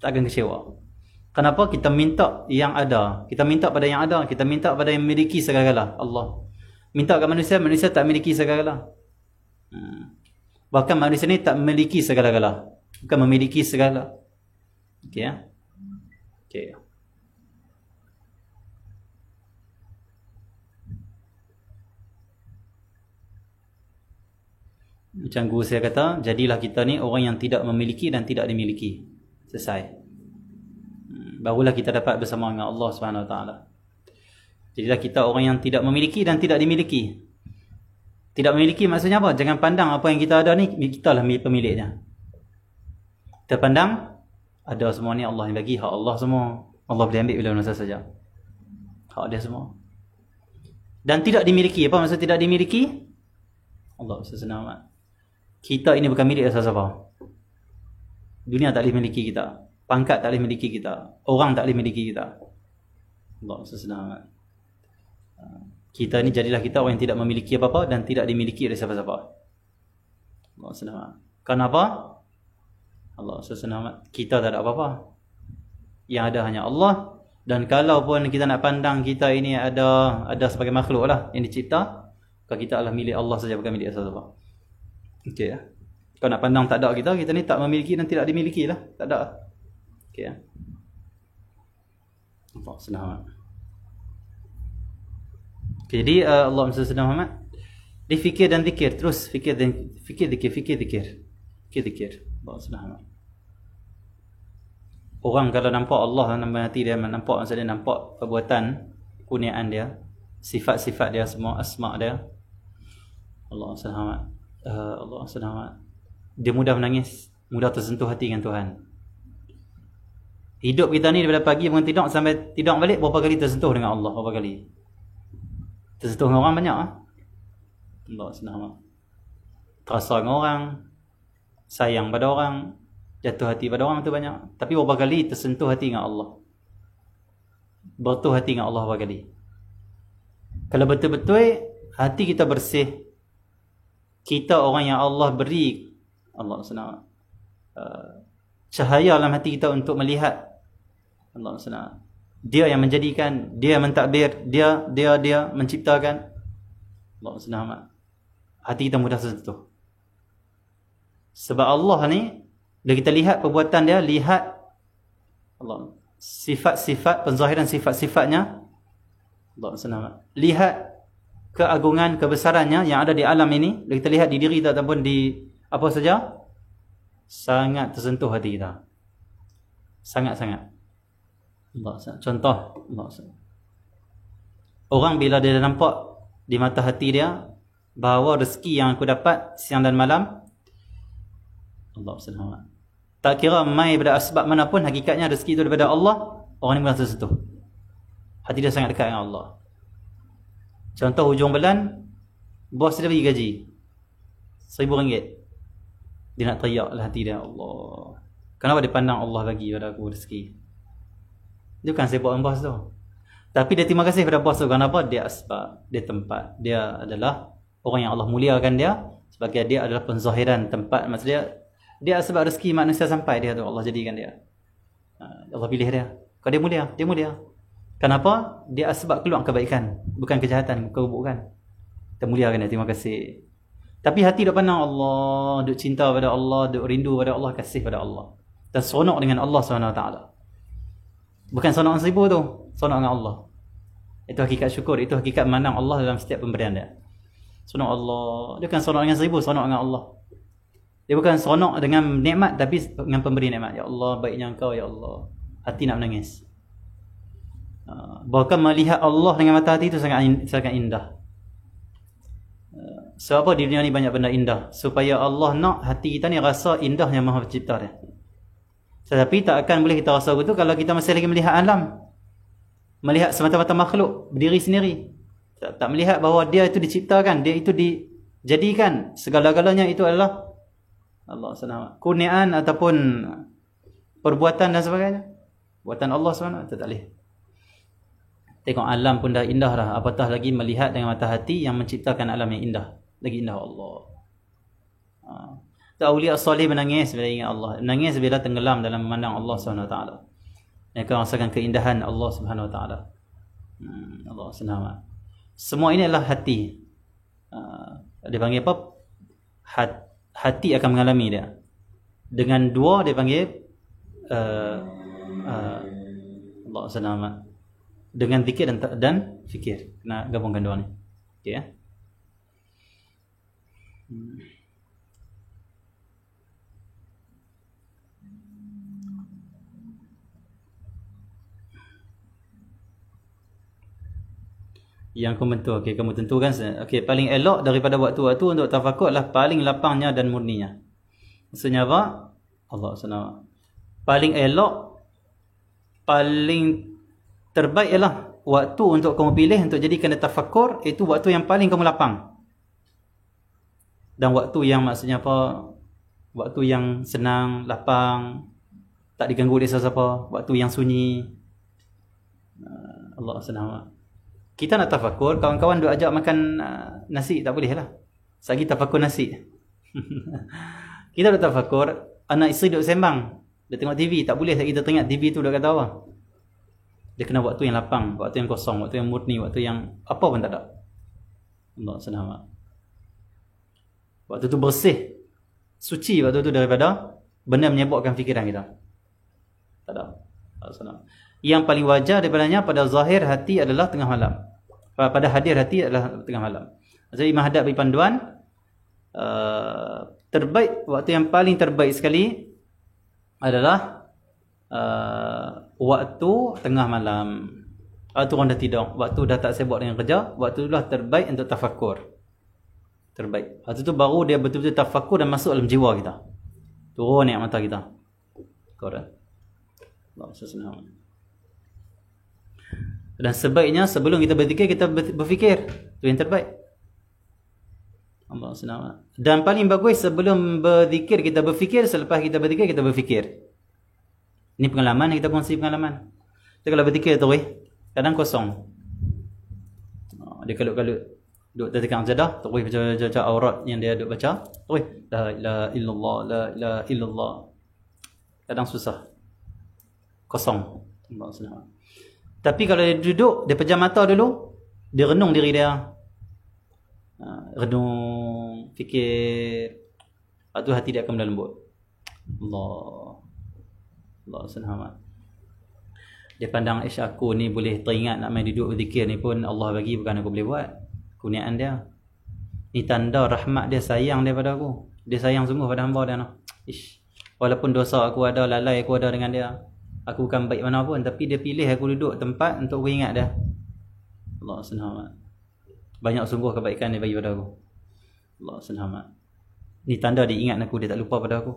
Tak akan kecewa. Kenapa? Kita minta yang ada. Kita minta pada yang ada, kita minta pada yang memiliki segala-gala, Allah. Minta kat manusia, manusia tak memiliki segala-gala. Bahkan manusia ni tak memiliki segala-gala. Bukan memiliki segala. Okey ya. Okey. Macam guru saya kata, jadilah kita ni orang yang tidak memiliki dan tidak dimiliki. Selesai. Barulah kita dapat bersama dengan Allah SWT. Jadilah kita orang yang tidak memiliki dan tidak dimiliki. Tidak memiliki maksudnya apa? Jangan pandang apa yang kita ada ni, kita lah pemiliknya. Kita pandang, ada semua ni Allah yang bagi, hak Allah semua. Allah boleh ambil bila masa saja. Hak dia semua. Dan tidak dimiliki. Apa maksud tidak dimiliki? Allah SWT. Kita ini bukan milik siapa-siapa. Dunia tak boleh miliki kita. Pangkat tak boleh miliki kita. Orang tak boleh miliki kita. Allah SWT. Kita ni jadilah kita orang yang tidak memiliki apa-apa dan tidak dimiliki oleh siapa-siapa. Allah SWT. Kenapa? Allah SWT. Kita tak ada apa-apa. Yang ada hanya Allah. Dan kalau pun kita nak pandang kita ini ada sebagai makhluk lah yang dicipta, kalau kita adalah milik Allah saja, bukan milik siapa-siapa. Okey ya. Kalau nak pandang tak ada kita ni tak memiliki dan tidak dimiliki lah. Tak ada. Okey ya. Allah SWT. Okay, jadi Allah SWT dia fikir dan zikir. Terus fikir dan fikir. Allah SWT. Orang kalau nampak Allah dalam hati dia, nampak maksudnya nampak perbuatan, kurniaan dia, sifat-sifat dia semua, asma' dia, Allah SWT. Allah SWT, dia mudah menangis, mudah tersentuh hati dengan Tuhan. Hidup kita ni daripada pagi bangun tidur sampai tidur balik, berapa kali tersentuh dengan Allah? Berapa kali? Tersentuh dengan orang banyak. Allah SWT. Terasa dengan orang, sayang pada orang, jatuh hati pada orang tu banyak. Tapi berapa kali tersentuh hati dengan Allah? Bertuh hati dengan Allah berapa kali? Kalau betul-betul hati kita bersih, kita orang yang Allah beri, Allah SWT, cahaya dalam hati kita untuk melihat, Allah SWT, dia yang menjadikan, dia yang mentadbir, dia menciptakan, Allah SWT, hati kita mudah tersentuh. Sebab Allah ni, bila kita lihat perbuatan dia, lihat Allah, sifat-sifat, penzahiran sifat-sifatnya, Allah selamat. Lihat keagungan, kebesarannya yang ada di alam ini. Kita lihat di diri kita ataupun di apa saja, sangat tersentuh hati kita. Sangat-sangat. Contoh, orang bila dia nampak di mata hati dia bahawa rezeki yang aku dapat siang dan malam, Allah selamat, tak kira mai pada asbab manapun, hakikatnya rezeki itu daripada Allah, orang ni merasa tersentuh. Hati dia sangat dekat dengan Allah. Contoh hujung bulan, bos dia bagi gaji RM1,000. Dia nak teriak lah hati dia, Allah, kenapa dia pandang Allah bagi pada aku rezeki? Dia bukan sibuk dengan bos tu, tapi dia terima kasih pada bos tu. Kenapa? Dia asbab, dia tempat. Dia adalah orang yang Allah muliakan dia, sebagai dia adalah penzahiran tempat. Maksudnya dia sebab rezeki manusia sampai dia tu, Allah jadikan dia, Allah pilih dia. Kalau dia mulia, dia mulia. Kenapa? Dia sebab keluar kebaikan, bukan kejahatan, keburukan. Kita muliakan dia, terima kasih. Tapi hati duk pandang Allah, duk cinta pada Allah, duk rindu pada Allah, kasih pada Allah, dan seronok dengan Allah SWT. Bukan seronok dengan seribu tu, seronok dengan Allah. Itu hakikat syukur, itu hakikat memandang Allah dalam setiap pemberian dia. Seronok Allah. Dia bukan seronok dengan seribu, seronok dengan Allah. Dia bukan seronok dengan nikmat, tapi dengan pemberi nikmat. Ya Allah, baiknya engkau, ya Allah. Hati nak menangis. Bahkan melihat Allah dengan mata hati itu sangat indah. Sebab apa di dunia ni banyak benda indah? Supaya Allah nak hati kita ni rasa indahnya Maha Pencipta dia. Tetapi tak akan boleh kita rasa begitu kalau kita masih lagi melihat alam, melihat semata-mata makhluk berdiri sendiri. Tak melihat bahawa dia itu diciptakan, dia itu dijadikan, segala-galanya itu adalah Allah SWT. Kurniaan ataupun perbuatan dan sebagainya, buatan Allah SWT. Tak boleh. Tengok alam pun dah indah dah, apatah lagi melihat dengan mata hati yang menciptakan alam yang indah. Lagi indah Allah. Awliya salih menangis bila ingat Allah, menangis bila tenggelam dalam memandang Allah SWT. Mereka rasakan keindahan Allah SWT. Allah SWT. Semua ini adalah hati. Dia panggil apa? Hati akan mengalami dia. Dengan dua dia panggil Allah SWT. Dengan zikir dan fikir. Kena gabungkan dua ni. Okey ya. Yang kamu tentu, okey, kamu tentukan. Okey, paling elok daripada waktu-waktu untuk tafakur adalah paling lapangnya dan murninya. Maksudnya apa? Allah SWT. Paling elok, paling terbaik ialah waktu untuk kamu pilih untuk jadikan tafakur, itu waktu yang paling kamu lapang. Dan waktu yang maksudnya apa? Waktu yang senang, lapang, tak diganggu oleh siapa-siapa, waktu yang sunyi. Allah SWT. Kita nak tafakur, kawan-kawan duk ajak makan nasi, tak boleh lah. Sagi tafakur nasi. Kita duk tafakur, anak isteri duk sembang, dia tengok TV, tak boleh kita teringat TV tu duk kata apa. Dia kena waktu yang lapang, waktu yang kosong, waktu yang murni, waktu yang apa pun tak ada. Allah SWT. Waktu tu bersih, suci waktu tu daripada benda menyebabkan fikiran kita. Tak ada. Allah SWT. Yang paling wajar daripadanya pada zahir hati adalah tengah malam. Pada hadir hati adalah tengah malam. Jadi Imam Haddad beri panduan, terbaik, waktu yang paling terbaik sekali adalah waktu tengah malam. Waktu orang dah tidur, waktu dah tak sibuk dengan kerja, waktu itulah terbaik untuk tafakur. Terbaik. Waktu tu baru dia betul-betul tafakur dan masuk dalam jiwa kita. Turun niat mata kita. Correct. Allah SWT. Dan sebaiknya sebelum kita berzikir, kita berfikir. Itu yang terbaik. Allah SWT. Dan paling bagus sebelum berzikir kita berfikir, selepas kita berzikir kita berfikir. Ini pengalaman, kita kongsi pengalaman. Kita kalau berzikir tu kadang kosong. Dia kalut-kalut duduk tertekan sajadah, terus baca aurat yang dia duduk baca. Terus la ilaha illallah, la ilaha illallah. Kadang susah. Kosong. Allah SWT. Tapi kalau dia duduk, dia pejam mata dulu, dia renung diri dia. Renung, fikir. Lepas tu hati dia akan melembut. Allah SWT. Dia pandang aku ni boleh teringat nak main duduk berzikir ni pun Allah bagi, bukan aku boleh buat. Kurniaan dia. Ni tanda rahmat dia, sayang dia pada aku. Dia sayang sungguh pada hamba dia. Walaupun dosa aku ada, lalai aku ada dengan dia, aku bukan baik mana pun, tapi dia pilih aku duduk tempat untuk aku ingat dia. Allah senang. Banyak sungguh kebaikan dia bagi pada aku. Allah senang. Ni tanda dia ingat aku, dia tak lupa pada aku.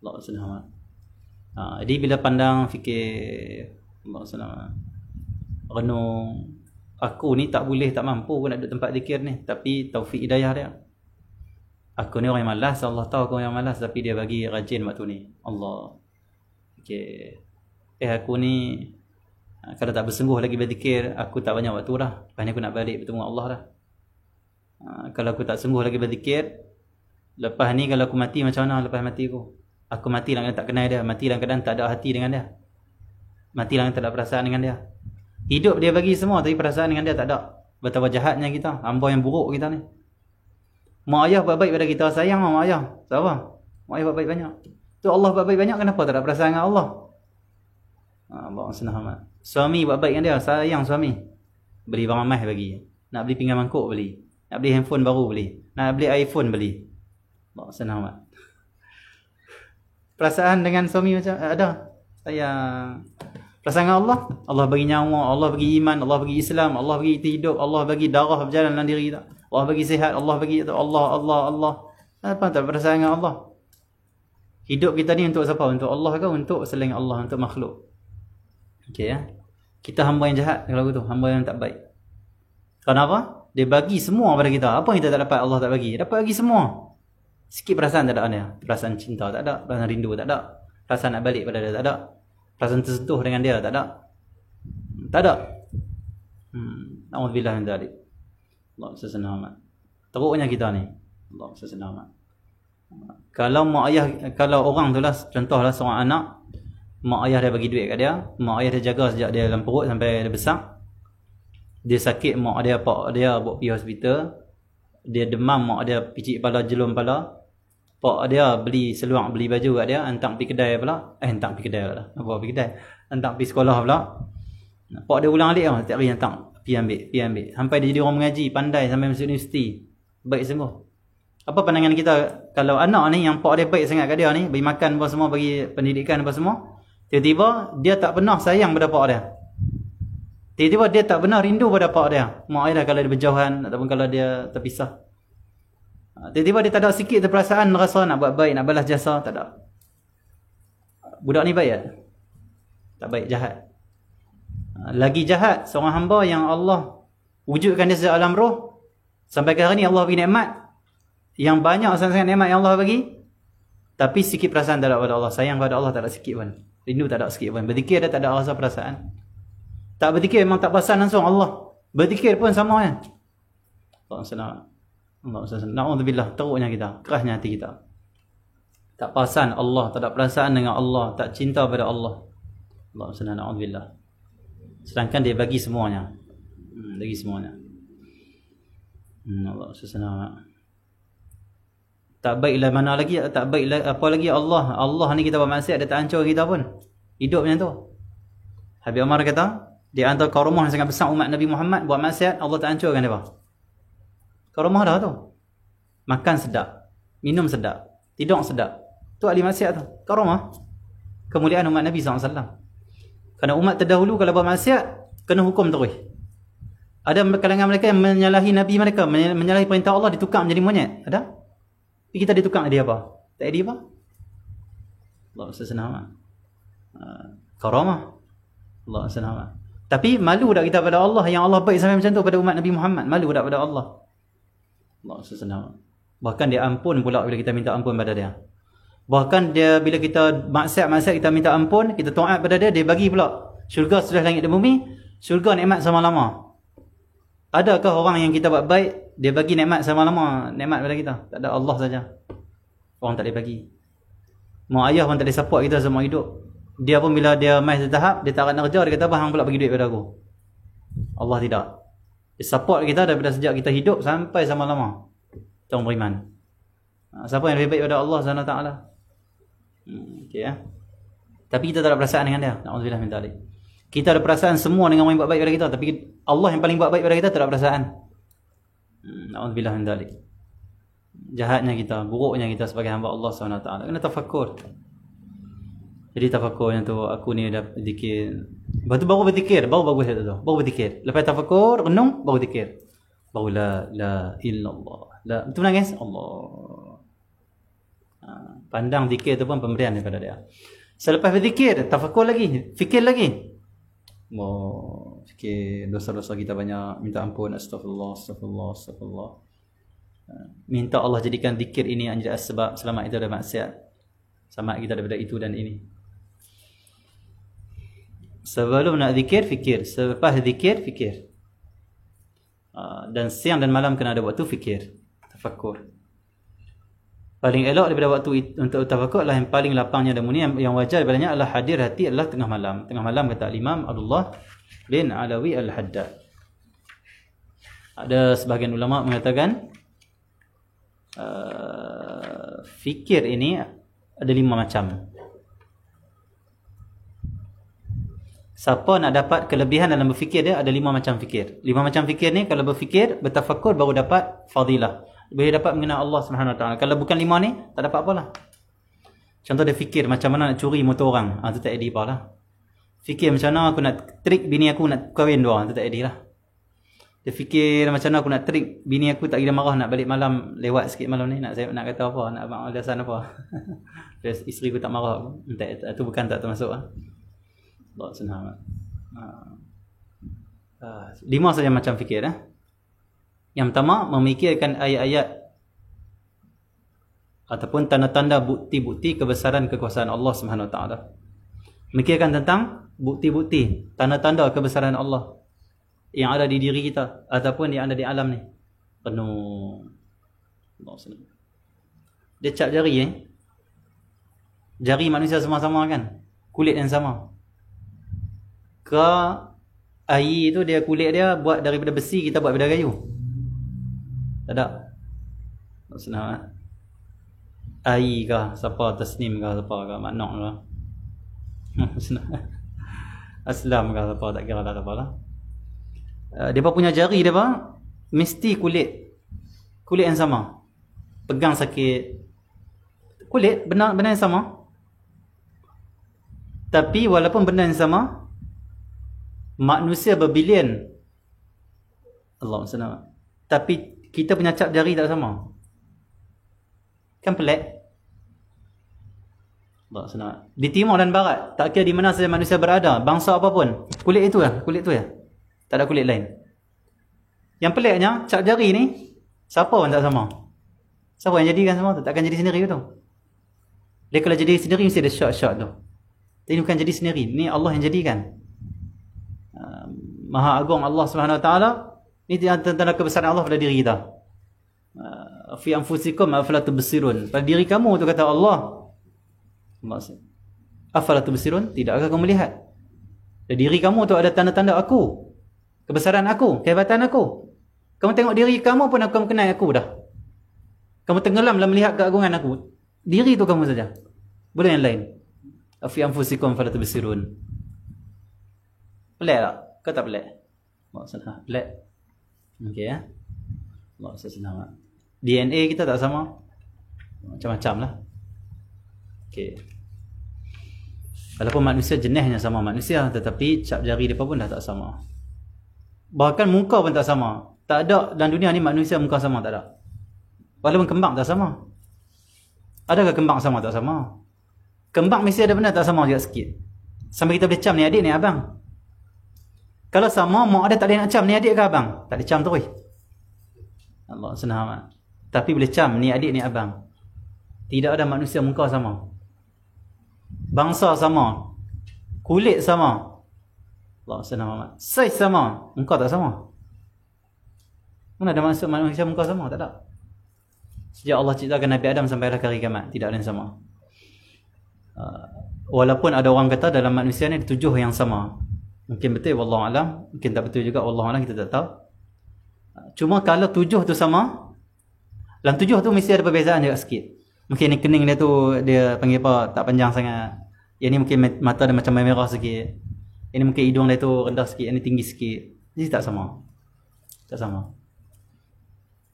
Allah senang. Jadi bila pandang fikir Allah senang, renung, aku ni tak boleh, tak mampu pun nak duduk tempat zikir ni, tapi taufik hidayah dia. Aku ni orang yang malas, Allah tahu aku orang yang malas, tapi dia bagi rajin waktu ni. Allah. Aku ni kalau tak bersungguh lagi berzikir, aku tak banyak waktu dah. Lepas ni aku nak balik bertemu Allah dah. Kalau aku tak sungguh lagi berzikir, lepas ni kalau aku mati macam mana lepas mati aku? Aku mati dalam keadaan tak kenal dia, mati dalam keadaan tak ada hati dengan dia, mati dalam tak ada perasaan dengan dia. Hidup dia bagi semua, tapi perasaan dengan dia tak ada. Betapa jahatnya kita, hamba yang buruk kita ni. Mak ayah buat baik pada kita, sayang mak ayah. Siapa? Mak ayah buat baik banyak. Tu Allah buat baik banyak, kenapa tak ada perasaan dengan Allah? Allah senang amat. Suami buat baik dengan dia, sayang suami. Beli barang mahal bagi. Nak beli pinggan mangkuk beli. Nak beli handphone baru beli. Nak beli iPhone beli. Allah senang amat. Perasaan dengan suami macam ada. Sayang. Perasaan dengan Allah, Allah bagi nyawa, Allah bagi iman, Allah bagi Islam, Allah bagi hidup, Allah bagi darah berjalan dalam diri kita, Allah bagi sihat, Allah bagi Allah. Apa tak perasaan dengan Allah? Hidup kita ni untuk siapa? Untuk Allah ke untuk selain Allah, untuk makhluk? Kita hamba yang jahat kalau begitu, hamba yang tak baik. Kenapa? Dia bagi semua pada kita. Apa yang kita tak dapat, Allah tak bagi. Dapat bagi semua. Sikit perasaan tak ada dia. Perasaan cinta tak ada, perasaan rindu tak ada, perasaan nak balik pada dia tak ada, perasaan tersentuh dengan dia tak ada. Tak ada. Na'udzubillah min dzalik. Allah seselamat. Teruknya kita ni. Allah seselamat. Kalau mak ayah, kalau orang tu lah, contohlah seorang anak, mak ayah dia bagi duit kat dia, mak ayah dia jaga sejak dia dalam perut sampai dia besar. Dia sakit, mak dia, pak dia bawa pergi hospital. Dia demam, mak dia picit kepala, jelum kepala. Pak dia beli seluar, beli baju kat dia, hantar pergi kedai pula. Hantar pergi kedai pula. Apa pergi kedai? Hantar pergi sekolah pula. Pak dia ulang alik lah, setiap hari hantar pergi ambil. Sampai dia jadi orang mengaji, pandai sampai masuk universiti. Baik sungguh. Apa pandangan kita kalau anak ni yang pak dia baik sangat kat dia ni, bagi makan apa semua, bagi pendidikan apa semua, tiba-tiba dia tak pernah sayang pada pak dia. Tiba-tiba dia tak pernah rindu pada pak dia. Mak ayah kalau dia berjauhan ataupun kalau dia terpisah. Tiba-tiba dia tak ada sikit perasaan rasa nak buat baik, nak balas jasa, tak ada. Budak ni baik tak? Tak baik, jahat. Lagi jahat seorang hamba yang Allah wujudkan dia sejak alam roh, sampai ke hari ni Allah bagi nikmat yang banyak, sangat-sangat nikmat yang Allah bagi, tapi sikit perasaan tak ada pada Allah. Sayang pada Allah tak ada sikit pun. Rindu tak ada sikit pun. Berzikir dia tak ada rasa perasaan. Tak berzikir memang tak perasan langsung Allah. Berzikir pun sama kan. Allah senang. Allah senang. Na'udzubillah, teruknya kita, kerasnya hati kita. Tak perasan Allah, tak ada perasaan dengan Allah, tak cinta pada Allah. Allah senang, na'udzubillah. Sedangkan dia bagi semuanya. Bagi semuanya. Allah senang. Tak baiklah mana lagi, tak baiklah apa lagi Allah ni kita buat maksiat, dia tak hancur kita pun. Hidup macam tu. Habib Umar kata, di antara karamah yang sangat besar umat Nabi Muhammad, buat maksiat Allah tak hancurkan dia. Karamah dah tu. Makan sedap, minum sedap, tidur sedap. Tu ahli maksiat tu. Karamah. Kemuliaan umat Nabi SAW. Kerana umat terdahulu kalau buat maksiat, kena hukum terus. Ada kalangan mereka yang menyalahi Nabi mereka, menyalahi perintah Allah, ditukar menjadi monyet. Ada? Tapi kita ditukar jadi apa? Tak jadi apa? Allah senang. Karamah. Allah senang. Tapi malu tak kita pada Allah yang Allah baik sampai macam tu pada umat Nabi Muhammad? Malu tak pada Allah? Allah senang. Bahkan dia ampun pula bila kita minta ampun pada dia. Bahkan dia bila kita maksiat kita minta ampun, kita taat pada dia, dia bagi pula. Syurga sudah langit dan bumi, syurga nikmat selama-lama. Adakah orang yang kita buat baik, dia bagi nikmat selama-lama, nikmat pada kita? Tak ada, Allah saja. Orang tak boleh bagi. Mak ayah pun tak boleh support kita semua hidup. Dia pun bila dia mai setahap, dia tak nak kerja, dia kata, "Bang, hang pula bagi duit pada aku." Allah tidak. Dia support kita daripada sejak kita hidup sampai selama-lama. Tolong beriman. Siapa yang lebih baik pada Allah SWT? Okey ya. Tapi kita tak ada perasaan dengan dia. Na'udzubillah min dzalik. Kita ada perasaan semua dengan orang yang buat baik pada kita, tapi Allah yang paling buat baik pada kita tak ada perasaan. Na'udzubillah min dzalik. Jahatnya kita, buruknya kita sebagai hamba Allah SWT. Kena tafakkur. Jadi tafakkurnya tu, aku ni dah berzikir. Lepas tu baru berzikir, baru bagus tu. Baru berzikir. Lepas tafakkur, renung, baru berzikir. Baru la illallah. La, betul nangis? Allah. Pandang zikir tu pun pemberian daripada dia. Selepas berzikir, tafakkur lagi, fikir lagi. Fikir dosa-dosa kita banyak, minta ampun, astagfirullah, astagfirullah, astagfirullah. Minta Allah jadikan zikir ini menjadi sebab selamat kita daripada maksiat. Selamat kita daripada itu dan ini. Sebelum nak zikir, fikir. Selepas zikir, fikir. Dan siang dan malam kena ada waktu fikir, tafakkur. Paling elok daripada waktu untuk tafakkur adalah yang paling lapangnya dan mulia, yang wajar daripadanya adalah hadir hati adalah tengah malam. Tengah malam kata Imam Abdullah bin Alawi Al-Haddad. Ada sebahagian ulama mengatakan fikir ini ada 5 macam. Siapa nak dapat kelebihan dalam berfikir dia, ada 5 macam fikir. 5 macam fikir ni kalau berfikir, bertafakkur baru dapat fadilah. Boleh dapat mengenal Allah Subhanahu Wa Taala. Kalau bukan 5 ni, tak dapat apalah. Contoh dia fikir macam mana nak curi motor orang, tu tak edit apalah. Fikir macam mana aku nak trik bini aku nak kahwin dua, tu tak edit lah. Dia fikir macam mana aku nak trik bini aku tak kira marah nak balik malam, lewat sikit malam ni, nak kata apa, nak abang alasan apa. Isteri aku tak marah, itu bukan tak termasuk lah. Allah senang. 5 saja macam fikir. Yang pertama, memikirkan ayat-ayat ataupun tanda-tanda bukti-bukti kebesaran kekuasaan Allah Subhanahu Wa Taala. Memikirkan tentang bukti-bukti, tanda-tanda kebesaran Allah yang ada di diri kita ataupun yang ada di alam ni. Penuh. Allah senang. Dia cap jari Jari manusia sama-sama kan? Kulit yang sama. Air tu dia kulit dia buat daripada besi, kita buat daripada kayu. Tak ada. Senang. Air ke, siapa tasnim ke, siapa ke, maknak ke. Senang. Aslam ke, siapa tak kira lah apa lah. Dia punya jari dia mesti kulit yang sama. Pegang sakit. Kulit benda yang sama. Tapi walaupun benda yang sama, manusia berbilion. Allah SWT. Tapi kita punya cap jari tak sama. Kan pelik. Allah SWT. Di timur dan barat, tak kira di mana saja manusia berada, bangsa apapun, kulit itu ya, kulit tu ya. Tak ada kulit lain. Yang peliknya, cap jari ni, siapa pun tak sama. Siapa yang jadikan semua tu? Takkan jadi sendiri tu. Dia kalau jadi sendiri, mesti ada shot-shot tu. Tapi bukan jadi sendiri. Ni Allah yang jadikan. Maha Agung Allah Subhanahu Wa Taala. Ini tanda kebesaran Allah pada diri kita. Fi anfusikum afala tubsirun. Pada diri kamu tu kata Allah. Afala tubsirun, tidakkah kamu melihat? Pada diri kamu tu ada tanda-tanda aku. Kebesaran aku, kehebatan aku. Kamu tengok diri kamu pun kamu kenal aku dah. Kamu tenggelam dalam melihat keagungan aku. Diri tu kamu saja. Boleh yang lain. Fi anfusikum afala tubsirun. Pelik tak? Kau tak pelik? Allah senang. Pelik. Okey ya. Allah senang. DNA kita tak sama. Macam-macam lah. Okey. Walaupun manusia jenisnya sama manusia, tetapi cap jari mereka pun dah tak sama. Bahkan muka pun tak sama. Tak ada dalam dunia ni manusia muka sama, tak ada. Walaupun kembang tak sama. Adakah kembang sama tak sama? Kembang mesti ada benda tak sama juga sikit. Sampai kita boleh cam ni adik ni abang. Kalau sama, mak ada tak boleh nak cam ni adik ke abang? Tak boleh cam terus. Allah senang. Tapi boleh cam ni adik ni abang. Tidak ada manusia muka sama. Bangsa sama. Kulit sama. Allah senang. Saiz sama. Muka tak sama. Mana ada manusia muka sama? Tak ada. Sejak Allah ciptakan Nabi Adam sampai hari kiamat, tidak ada yang sama. Walaupun ada orang kata dalam manusia ni 7 yang sama. Mungkin betul, wallahualam. Mungkin tak betul juga, wallahualam, kita tak tahu. Cuma kalau 7 tu sama, dalam 7 tu mesti ada perbezaan juga sikit. Mungkin ni kening dia tu, dia panggil apa, tak panjang sangat. Yang ni mungkin mata dia macam merah sikit. Ini mungkin hidung dia tu rendah sikit, ini tinggi sikit. Jadi tak sama. Tak sama.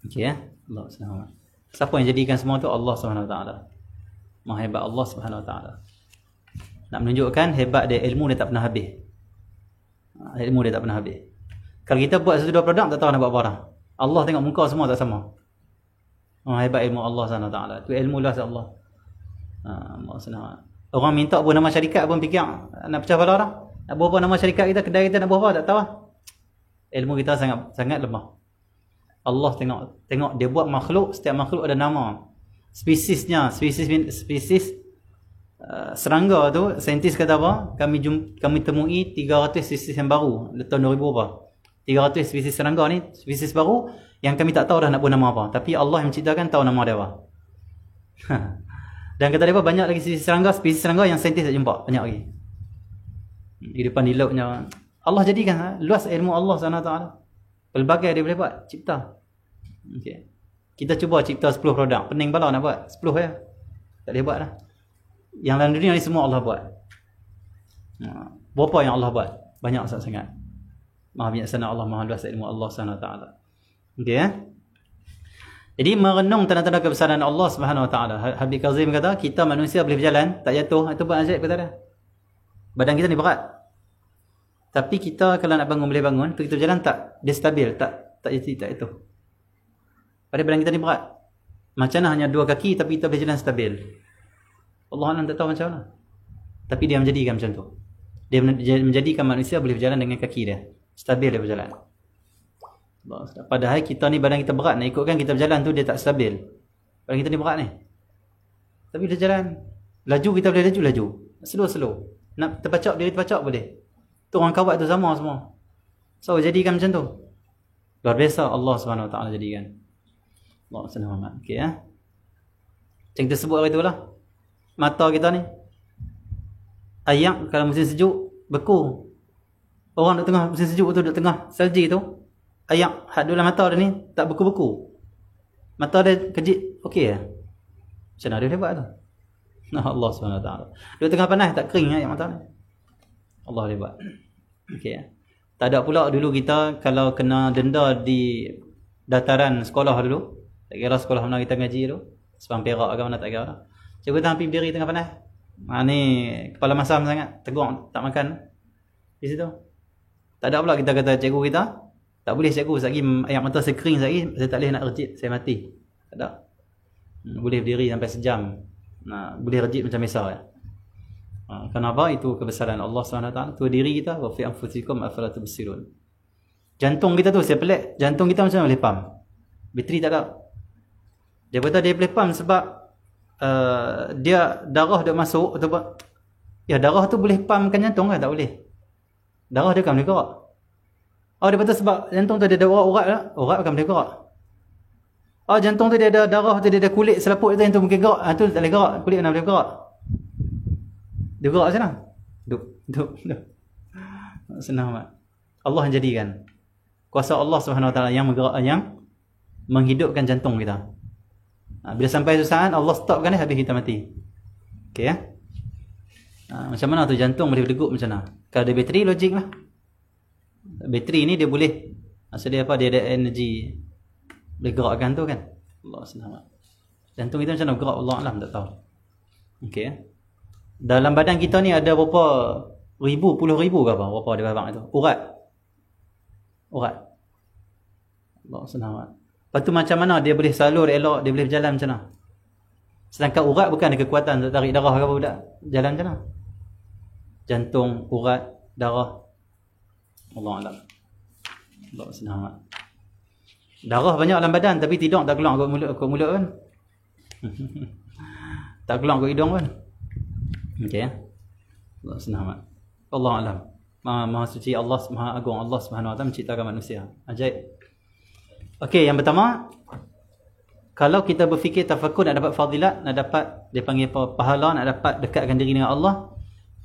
Okey Allah SWT. Siapa yang jadikan semua tu? Allah SWT. Maha hebat Allah SWT. Nak menunjukkan hebat dia, ilmu dia tak pernah habis. Ilmu dia tak pernah habis. Kalau kita buat satu dua produk, tak tahu nak buat apa dah. Allah tengok muka semua tak sama. Hebat ilmu Allah SWT. Tu ilmu luas Allah. Allah SWT. Orang minta buat nama syarikat pun fikir nak pecah kepala dah. Nak buat apa nama syarikat kita, kedai kita nak buat apa, tak tahu. Ilmu kita sangat lemah. Allah tengok dia buat makhluk, setiap makhluk ada nama. Spesiesnya, spesies serangga tu, saintis kata apa? Kami temui 300 spesies yang baru tahun 2000 berapa? 300 spesies serangga ni, spesies baru yang kami tak tahu dah nak buat nama apa. Tapi Allah yang menciptakan tahu nama dia apa. Dan kata dia apa, banyak lagi spesies serangga yang saintis tak jumpa, banyak lagi. Di depan di lautnya Allah jadikan luas ilmu Allah SWT. Pelbagai dia boleh buat, cipta. Okay. Kita cuba cipta 10 produk, pening bala nak buat 10 ya. Tak boleh buat dah. Yang dalam dunia ni semua Allah buat. Berapa yang Allah buat? Banyak sangat. Maha bijaksana Allah, maha luas ilmu Allah SWT. Okey ya. Jadi merenung tanda-tanda kebesaran Allah SWT. Habib Kazim kata, kita manusia boleh berjalan, tak jatuh. Itu buat ajaib kata dia. Badan kita ni berat. Tapi kita kalau nak bangun, boleh bangun. Kita berjalan tak, dia stabil, tak jatuh. Pada badan kita ni berat. Macam mana hanya 2 kaki tapi kita boleh jalan stabil. Allah Alam tak tahu macam mana. Tapi dia menjadikan macam tu. Dia menjadikan manusia boleh berjalan dengan kaki dia. Stabil dia berjalan. Padahal kita ni badan kita berat, nak ikutkan kita berjalan tu dia tak stabil. Badan kita ni berat ni. Tapi dia jalan. Laju kita boleh laju. Slow. Nak terpacak diri terpacak boleh. Tu orang kawat tu sama semua. So jadikan macam tu. Luar biasa Allah SWT jadikan. Allah SWT. Okey ya. Macam kita sebut hari tu lah. Mata kita ni. Ayak kalau musim sejuk beku. Orang duduk tengah musim sejuk tu, duduk tengah salji tu. Ayak hak dalam mata dia ni tak beku-beku. Mata dia kejit okey ya. Macam mana dia boleh buat tu? Allah SWT. Duduk tengah panas tak kering ayak mata ni. Allah boleh buat. Okey ya. Tak ada pula dulu kita kalau kena denda di dataran sekolah dulu. Tak kira sekolah mana kita ngaji tu. Sebang Perak ke mana tak kira. Cikgu tak hampir berdiri tengah panas. Ni kepala masam sangat. Tegur tak makan. Di situ. Tak ada pula kita kata cikgu kita. Tak boleh cikgu. Sekali ayak mata saya kering sekali. Saya tak boleh nak rejit. Saya mati. Tak ada. Boleh berdiri sampai sejam. Boleh rejit macam biasa ya. Kenapa? Itu kebesaran Allah SWT. Itu diri kita. Wa fi anfusikum afala tubsirun. Jantung kita tu saya pelik. Jantung kita macam mana boleh pump? Bateri tak ada. Dia kata dia boleh pump sebab dia darah dia masuk atau apa? Ya darah tu boleh pumpkan jantung kan? Tak boleh. Darah dia kan boleh gerak. Oh dia kata sebab jantung tu dia ada urat lah. Urat kan boleh gerak. Oh jantung tu dia ada darah tu dia ada kulit selaput tu yang tu mungkin gerak. Tu tak boleh gerak. Kulit mana boleh gerak? Dia gerak macam mana? Duk. Senang amat. Allah yang jadikan. Kuasa Allah SWT yang menggerak, yang menghidupkan jantung kita. Bila sampai tu saat Allah stopkan dia, habis kita mati. Okey ya. Macam mana tu jantung boleh berdegup macam mana? Kalau ada bateri logik lah. Bateri ni dia boleh, maksud dia apa? Dia ada energi boleh gerakkan tu kan. Allah SWT. Jantung kita macam mana bergerak Allah Alam tak tahu. Okey ya. Dalam badan kita ni ada berapa ribu, puluh ribu ke apa? Berapa dia babak itu? Urat. Allah SWT. Lepas tu macam mana dia boleh salur elok, dia boleh berjalan macam mana? Sedangkan urat bukan ada kekuatan untuk tarik darah ke apa budak. Jalan macam mana? Jantung, urat, darah. Allah Alam. Allah SWT. Darah banyak dalam badan tapi tidak tak keluar ke mulut kan? Tak keluar ke hidung kan? Okey ya. Allah SWT. Allah Alam. Maha suci Allah, Maha agung Allah SWT menciptakan manusia. Ajaib. Okey, yang pertama, kalau kita berfikir tafakur nak dapat fadilat, nak dapat dia panggil pahala, nak dapat dekatkan diri dengan Allah,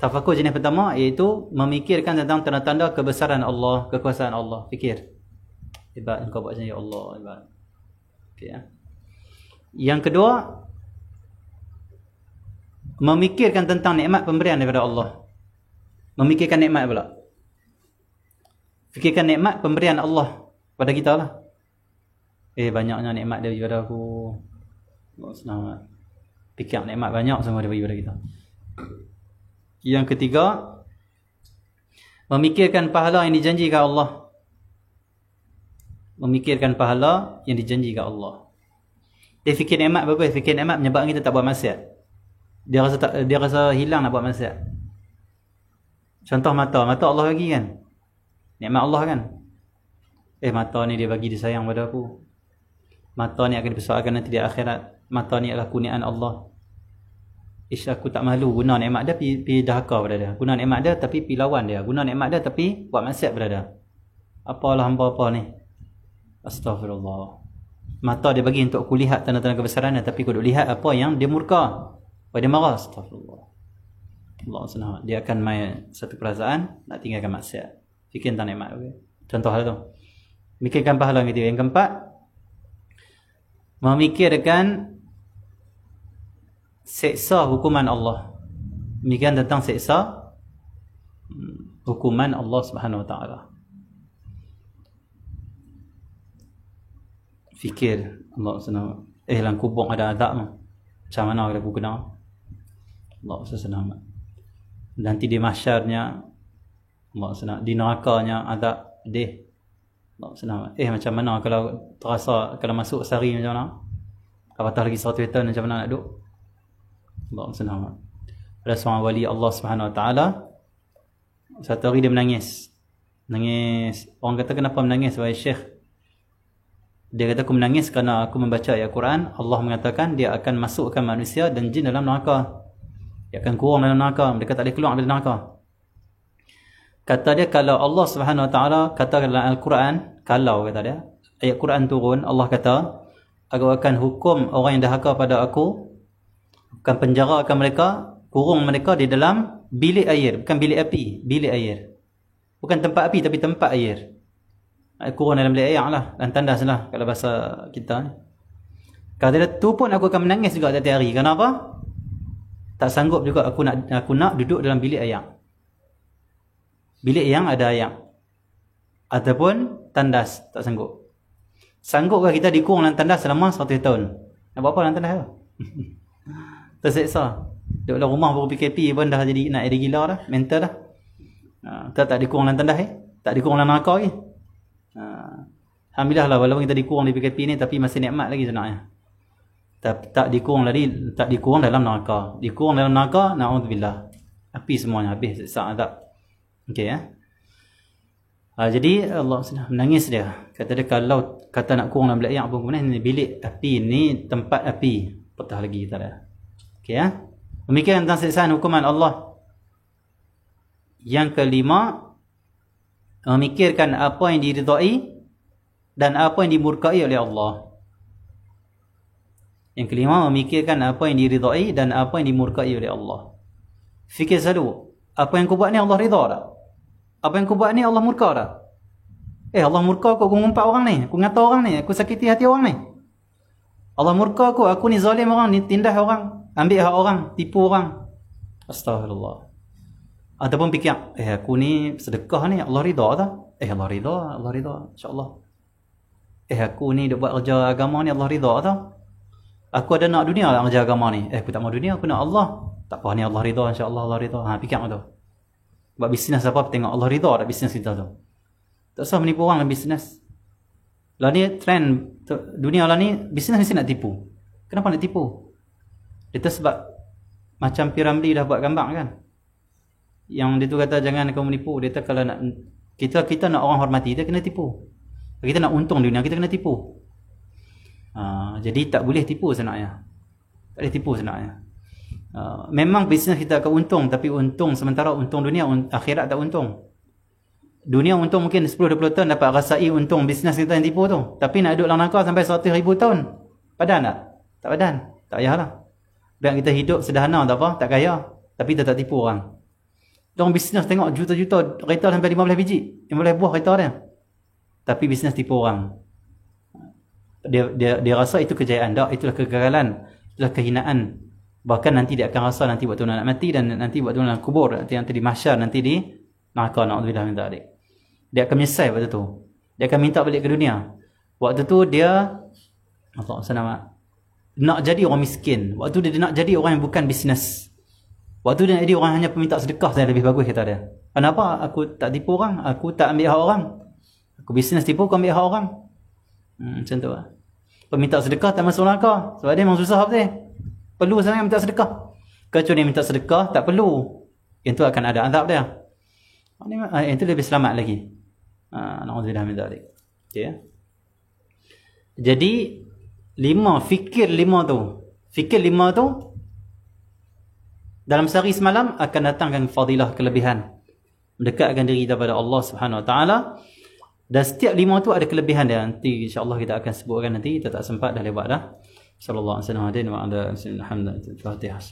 tafakur jenis pertama iaitu memikirkan tentang tanda-tanda kebesaran Allah, kekuasaan Allah. Fikir. Hebat engkau buat macam ya Allah, hebat. Okey ya. Yang kedua, memikirkan tentang nikmat pemberian daripada Allah. Memikirkan nikmat pula. Fikirkan nikmat pemberian Allah pada kita lah. Banyaknya nikmat dia bagi pada aku. Allah selamat. Fikir nikmat banyak semua dia bagi pada kita. Yang ketiga, memikirkan pahala yang dijanjikan Allah. Memikirkan pahala yang dijanjikan Allah. Dia fikir nikmat bagus. Fikir nikmat menyebabkan kita tak buat maksiat. Dia rasa hilang nak buat maksiat. Contoh mata. Mata Allah bagi kan. Nikmat Allah kan. Mata ni dia bagi, dia sayang pada aku. Mata ni akan dipersoalkan nanti di akhirat. Mata ni adalah kurniaan Allah. Aku tak malu guna nikmat dia pergi dahaka pada dia. Guna nikmat dia tapi pergi lawan dia. Guna nikmat dia tapi buat maksiat pada dia. Apalah hamba apa ni. Astaghfirullah. Mata dia bagi untuk aku lihat tanda-tanda kebesaran dia, tapi aku duk lihat apa yang dia murka. Dia marah. Astaghfirullah. Allah SWT. Dia akan main satu perasaan nak tinggalkan maksiat. Fikir tentang nikmat. Okay? Contoh hal tu. Mikirkan pahala yang ketiga. Yang keempat, memikirkan seksa hukuman Allah. Memikirkan tentang seksa hukuman Allah Subhanahu Wa Taala. Fikir Allah SWT. Dalam kubur ada azab. Macam mana aku kena? Allah SWT. Nanti di mahsyarnya Allah SWT. Di nerakanya azab pedih. Allah SWT. Macam mana kalau terasa, kalau masuk sehari macam mana? Apatah lagi 100 tahun macam mana nak duduk? Allah SWT. Ada seorang wali Allah Subhanahu Wa Taala. Satu hari dia menangis. Orang kata kenapa menangis wahai Syekh? Dia kata aku menangis kerana aku membaca ayat Quran. Allah mengatakan dia akan masukkan manusia dan jin dalam neraka. Dia akan kurang dalam neraka. Mereka tak boleh keluar dari neraka. Kata dia, kalau Allah Subhanahu Wa Taala kata dalam Al-Quran, kalau kata dia, ayat Quran turun, Allah kata, aku akan hukum orang yang dahaka pada aku, akan penjarakan mereka, kurung mereka di dalam bilik air. Bukan bilik api, bilik air. Bukan tempat api tapi tempat air. Kurung dalam bilik air lah, dan tandas lah kalau bahasa kita ni. Kata dia, tu pun aku akan menangis juga tiap hari. Kenapa? Tak sanggup juga aku nak duduk dalam bilik air. Bilik yang ada air. Ataupun tandas, tak sanggup. Sanggupkah kita dikurung dalam tandas selama 100 tahun? Nak buat apa dalam tandas tu? Terseksa. Duduk dalam rumah baru PKP pun dah jadi nak ada gila dah, mental dah. Tak dikurung dalam tandas tak dikurung dalam neraka lagi. Alhamdulillah lah, walaupun kita dikurung di PKP ni, tapi masih nikmat lagi sebenarnya. Tak dikurung dalam neraka. Dikurung dalam neraka, na'udzubillah. Api semuanya habis seksa azab. Okey ya. Jadi Allah menangis dia. Kata dia, kalau kata nak kurang dalam bilik air pun kemudian ni bilik api ni, tempat api. Petah lagi kita dah. Okey ya. Memikirkan tentang siksaan hukuman Allah. Yang kelima, memikirkan apa yang diridai dan apa yang dimurkai oleh Allah. Yang kelima, memikirkan apa yang diridai dan apa yang dimurkai oleh Allah. Fikir selalu, apa yang kau buat ni Allah rida tak? Apa yang kau buat ni Allah murka tak? Allah murka aku ngumpat orang ni, aku ngata orang ni, aku sakiti hati orang ni. Allah murka aku ni zalim orang, ni tindas orang, ambil hak orang, tipu orang. Astaghfirullah. Ataupun fikir, aku ni sedekah ni Allah rida tak? Allah rida, insya-Allah. Aku ni duk buat kerja agama ni Allah rida tak? Aku ada nak dunia nak kerja agama ni. Aku tak mau dunia, aku nak Allah. Tak apa ni Allah rida, insya-Allah Allah rida. Fikir tu. Buat bisnes apa, tengok Allah rida tak bisnes kita tu. Tak usah menipu orang dalam bisnes. Lah ni trend dunia lah ni, bisnes mesti nak tipu. Kenapa nak tipu? Itu sebab macam Piramli dah buat gambar kan. Yang dia tu kata jangan kau menipu. Dia kata kalau nak kita nak orang hormati, kita kena tipu. Kita nak untung dunia, kita kena tipu. Jadi tak boleh tipu sebenarnya. Tak boleh tipu sebenarnya. Memang bisnes kita akan untung, tapi untung sementara, untung dunia, akhirat tak untung. Dunia untung mungkin 10-20 tahun dapat rasai untung bisnes kita yang tipu tu. Tapi nak duduk dalam neraka sampai 100,000 tahun. Padan tak? Tak padan. Tak payahlah. Biar kita hidup sederhana tak apa, tak kaya, tapi kita tak tipu orang. Orang bisnes tengok juta-juta kereta sampai 15 biji, 15 buah kereta dia. Tapi bisnes tipu orang. Dia rasa itu kejayaan. Tak, itulah kegagalan, itulah kehinaan. Bahkan nanti dia akan rasa nanti waktu nak mati dan nanti waktu dalam kubur, nanti di mahsyar, nanti di neraka, na'udzubillah min dzalik. Dia akan menyesal waktu tu. Dia akan minta balik ke dunia. Waktu tu dia nak jadi orang miskin. Waktu dia nak jadi orang yang bukan bisnes. Waktu dia nak jadi orang hanya peminta sedekah saja lebih bagus, kata dia. Kenapa? Aku tak tipu orang, aku tak ambil hak orang. Aku bisnes tipu, aku ambil hak orang. Macam tu lah. Peminta sedekah tak masuk neraka. Sebab dia memang susah betul. Perlu sangat minta sedekah. Kecuali dia minta sedekah, tak perlu. Yang tu akan ada azab dia. Yang tu lebih selamat lagi. Na'udzubillah min dzalik. Okay. Jadi fikir lima tu dalam sehari semalam akan datangkan fadilah, kelebihan, mendekatkan diri kepada Allah Subhanahu Wa Taala. Dan setiap 5 tu ada kelebihan dia. Nanti insya-Allah kita akan sebutkan nanti. Kita tak sempat, dah lewat dah. Sallallahu alaihi wasallam wa ala alihi wasallam. Fatihah.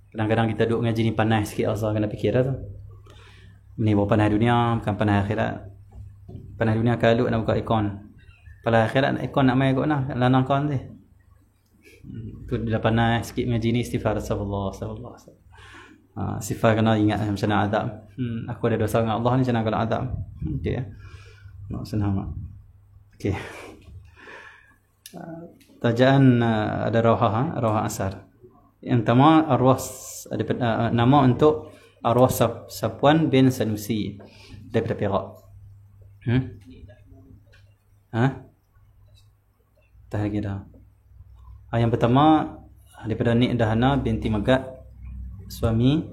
Kadang-kadang kita duduk ngaji ni panas sikit, Allah kena fikir dah tu. Ni bukan panas dunia, bukan panas akhirat. Panas dunia kalau nak buka ikon. Panas akhirat nak ikon nak main kot nak lanang kon tu. Tu dah panas sikit ngaji ni, istighfar astagfirullah. Sifar kena ingat macam mana azab. Aku ada dosa dengan Allah ni, macam mana kalau azab. Okey. Nak senang. Okey. Tajaan ada rawha asar. Yang pertama arwah, ada nama untuk arwah Safwan bin Sanusi daripada Perak. Tak lagi dah. Yang pertama daripada Nik Dahana binti Megat, suami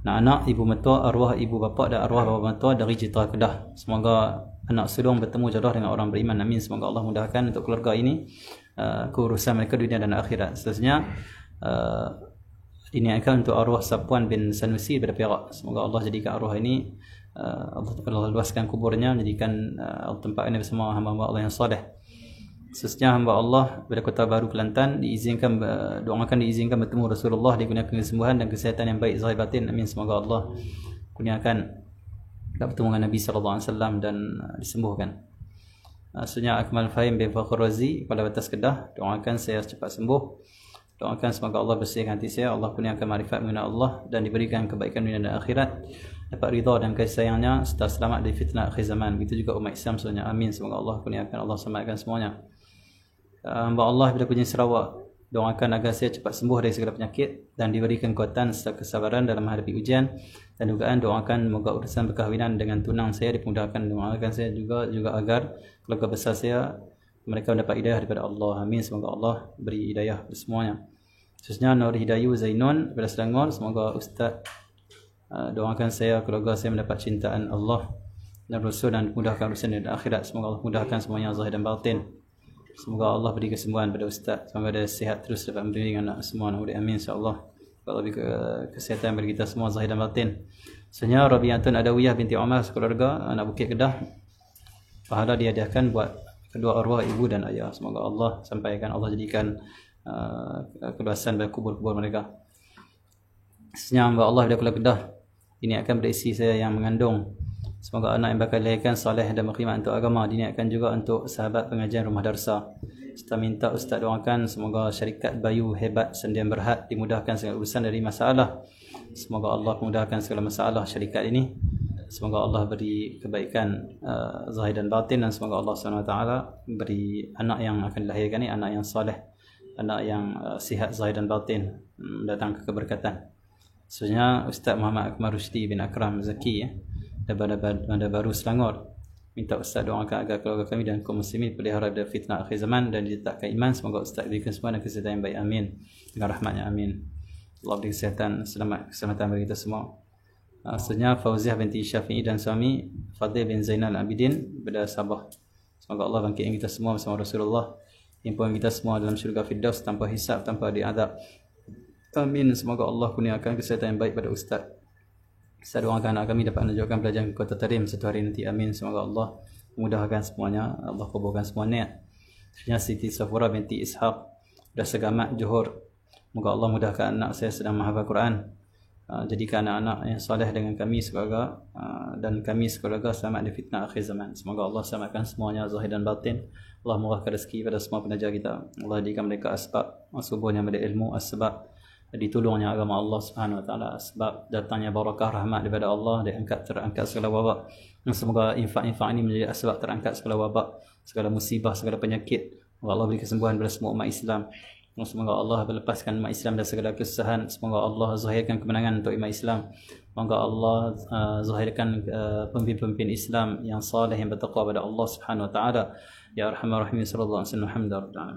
dan anak ibu mertua, arwah ibu bapa dan arwah bapa mertua dari Jitra Kedah. Semoga anak sulung bertemu jodoh dengan orang beriman. Amin. Semoga Allah mudahkan untuk keluarga ini keurusan mereka dunia dan akhirat. Seterusnya diniatkan untuk arwah Safwan bin Sanusi daripada Perak. Semoga Allah jadikan arwah ini Allah luaskan kuburnya, menjadikan tempat ini bersama hamba-hamba Allah yang soleh. Seterusnya hamba Allah pada Kota Baru Kelantan doakan diizinkan bertemu Rasulullah, digunakan kesembuhan dan kesihatan yang baik zahir batin. Amin. Semoga Allah kurniakan bertemu dengan Nabi SAW dan disembuhkan. Seterusnya Akmal Fahim bin Fakhr Razi, Kepala Batas Kedah, doakan saya cepat sembuh. Doakan semoga Allah bersihkan hati saya, Allah kurniakan makrifat mengenal Allah dan diberikan kebaikan dunia dan akhirat, dapat ridha dan kasih sayangnya serta selamat dari fitnah akhir zaman. Begitu juga umat Islam semuanya. Amin. Semoga Allah kurniakan, Allah selamatkan semuanya. Hamba Allah bila Kuching Sarawak, doakan agar saya cepat sembuh dari segala penyakit dan diberikan kekuatan serta kesabaran dalam menghadapi ujian dan dugaan. Doakan moga urusan perkahwinan dengan tunang saya dimudahkan. Doakan saya juga agar keluarga besar saya mereka mendapat hidayah daripada Allah. Amin. Semoga Allah beri hidayah kepada semuanya. Khususnya Nur Hidayu Zainun daripada Selangor. Semoga Ustaz doakan saya, keluarga saya mendapat cintaan Allah dan Rasul dan mudahkan urusan dan akhirat. Semoga Allah mudahkan semuanya zahir dan batin. Semoga Allah beri kesembuhan pada Ustaz. Semoga dia sihat terus dapat membimbing anak semua. Amin insya-Allah. Allah beri kesihatan bagi kita semua zahir dan batin. Sebenarnya Rabi'atun Adawiyah binti Umar sekeluarga anak Bukit Kedah. Pahala dihadiahkan buat kedua arwah ibu dan ayah. Semoga Allah sampaikan, Allah jadikan keluasan pada kubur-kubur mereka. Sebenarnya Allah bila Kedah ini akan berisi saya yang mengandung. Semoga anak yang bakal dilahirkan soleh dan berkhidmat untuk agama. Diniatkan juga untuk sahabat pengajian Rumah Darsa. Kita minta Ustaz doakan semoga syarikat Bayu Hebat Sendian Berhad dimudahkan segala urusan dari masalah. Semoga Allah memudahkan segala masalah syarikat ini. Semoga Allah beri kebaikan zahir dan batin, dan semoga Allah SWT beri anak yang akan dilahirkan ini anak yang soleh, anak yang sihat zahir dan batin, mendatangkan keberkatan. Sebenarnya Ustaz Muhammad Akmal Rushdi bin Akram Zaki daripada Bandar Baru Selangor minta Ustaz doakan agar keluarga kami dan kaum muslimin pelihara dari fitnah akhir zaman dan diletakkan iman. Semoga Ustaz berikan semua dan kesihatan yang baik. Amin. Dengan rahmatnya. Amin. Allah beri kesihatan, keselamatan bagi kita semua. Seterusnya Fauziah binti Syafi'i dan suami Fadil bin Zainal Abidin daripada Sabah. Semoga Allah bangkitkan kita semua bersama Rasulullah, himpunan kita semua dalam syurga Firdaus tanpa hisab, tanpa diadab. Amin. Semoga Allah kurniakan kesihatan yang baik pada Ustaz. Saya doakan anak kami dapat menunjukkan pelajaran Kota Tarim satu hari nanti. Amin. Semoga Allah memudahkan semuanya, Allah kabulkan semua niat. Seterusnya Siti Safura binti Ishaq dari Segamat, Johor. Semoga Allah mudahkan anak saya sedang menghafal Quran. jadikan anak-anak yang soleh dengan kami sekeluarga, dan kami sekeluarga selamat dari fitnah akhir zaman. Semoga Allah selamatkan semuanya zahir dan batin. Allah murahkan rezeki pada semua penaja kita. Allah jadikan mereka asbab subuhnya pada ilmu, asbab ditolongnya agama Allah Subhanahu wa taala, sebab datangnya barakah rahmat daripada Allah, terangkat segala wabak. Semoga infak-infak ini menjadi sebab terangkat segala wabak, segala musibah, segala penyakit. Allah beri kesembuhan kepada semua umat Islam. Semoga Allah melepaskan umat Islam dari segala kesusahan. Semoga Allah zahirkan kemenangan untuk umat Islam. Semoga Allah zahirkan pemimpin-pemimpin Islam yang saleh, yang bertakwa pada Allah Subhanahu wa taala. Ya arhamar rahimin, sallallahu alaihi wasallam. Alhamdulillah.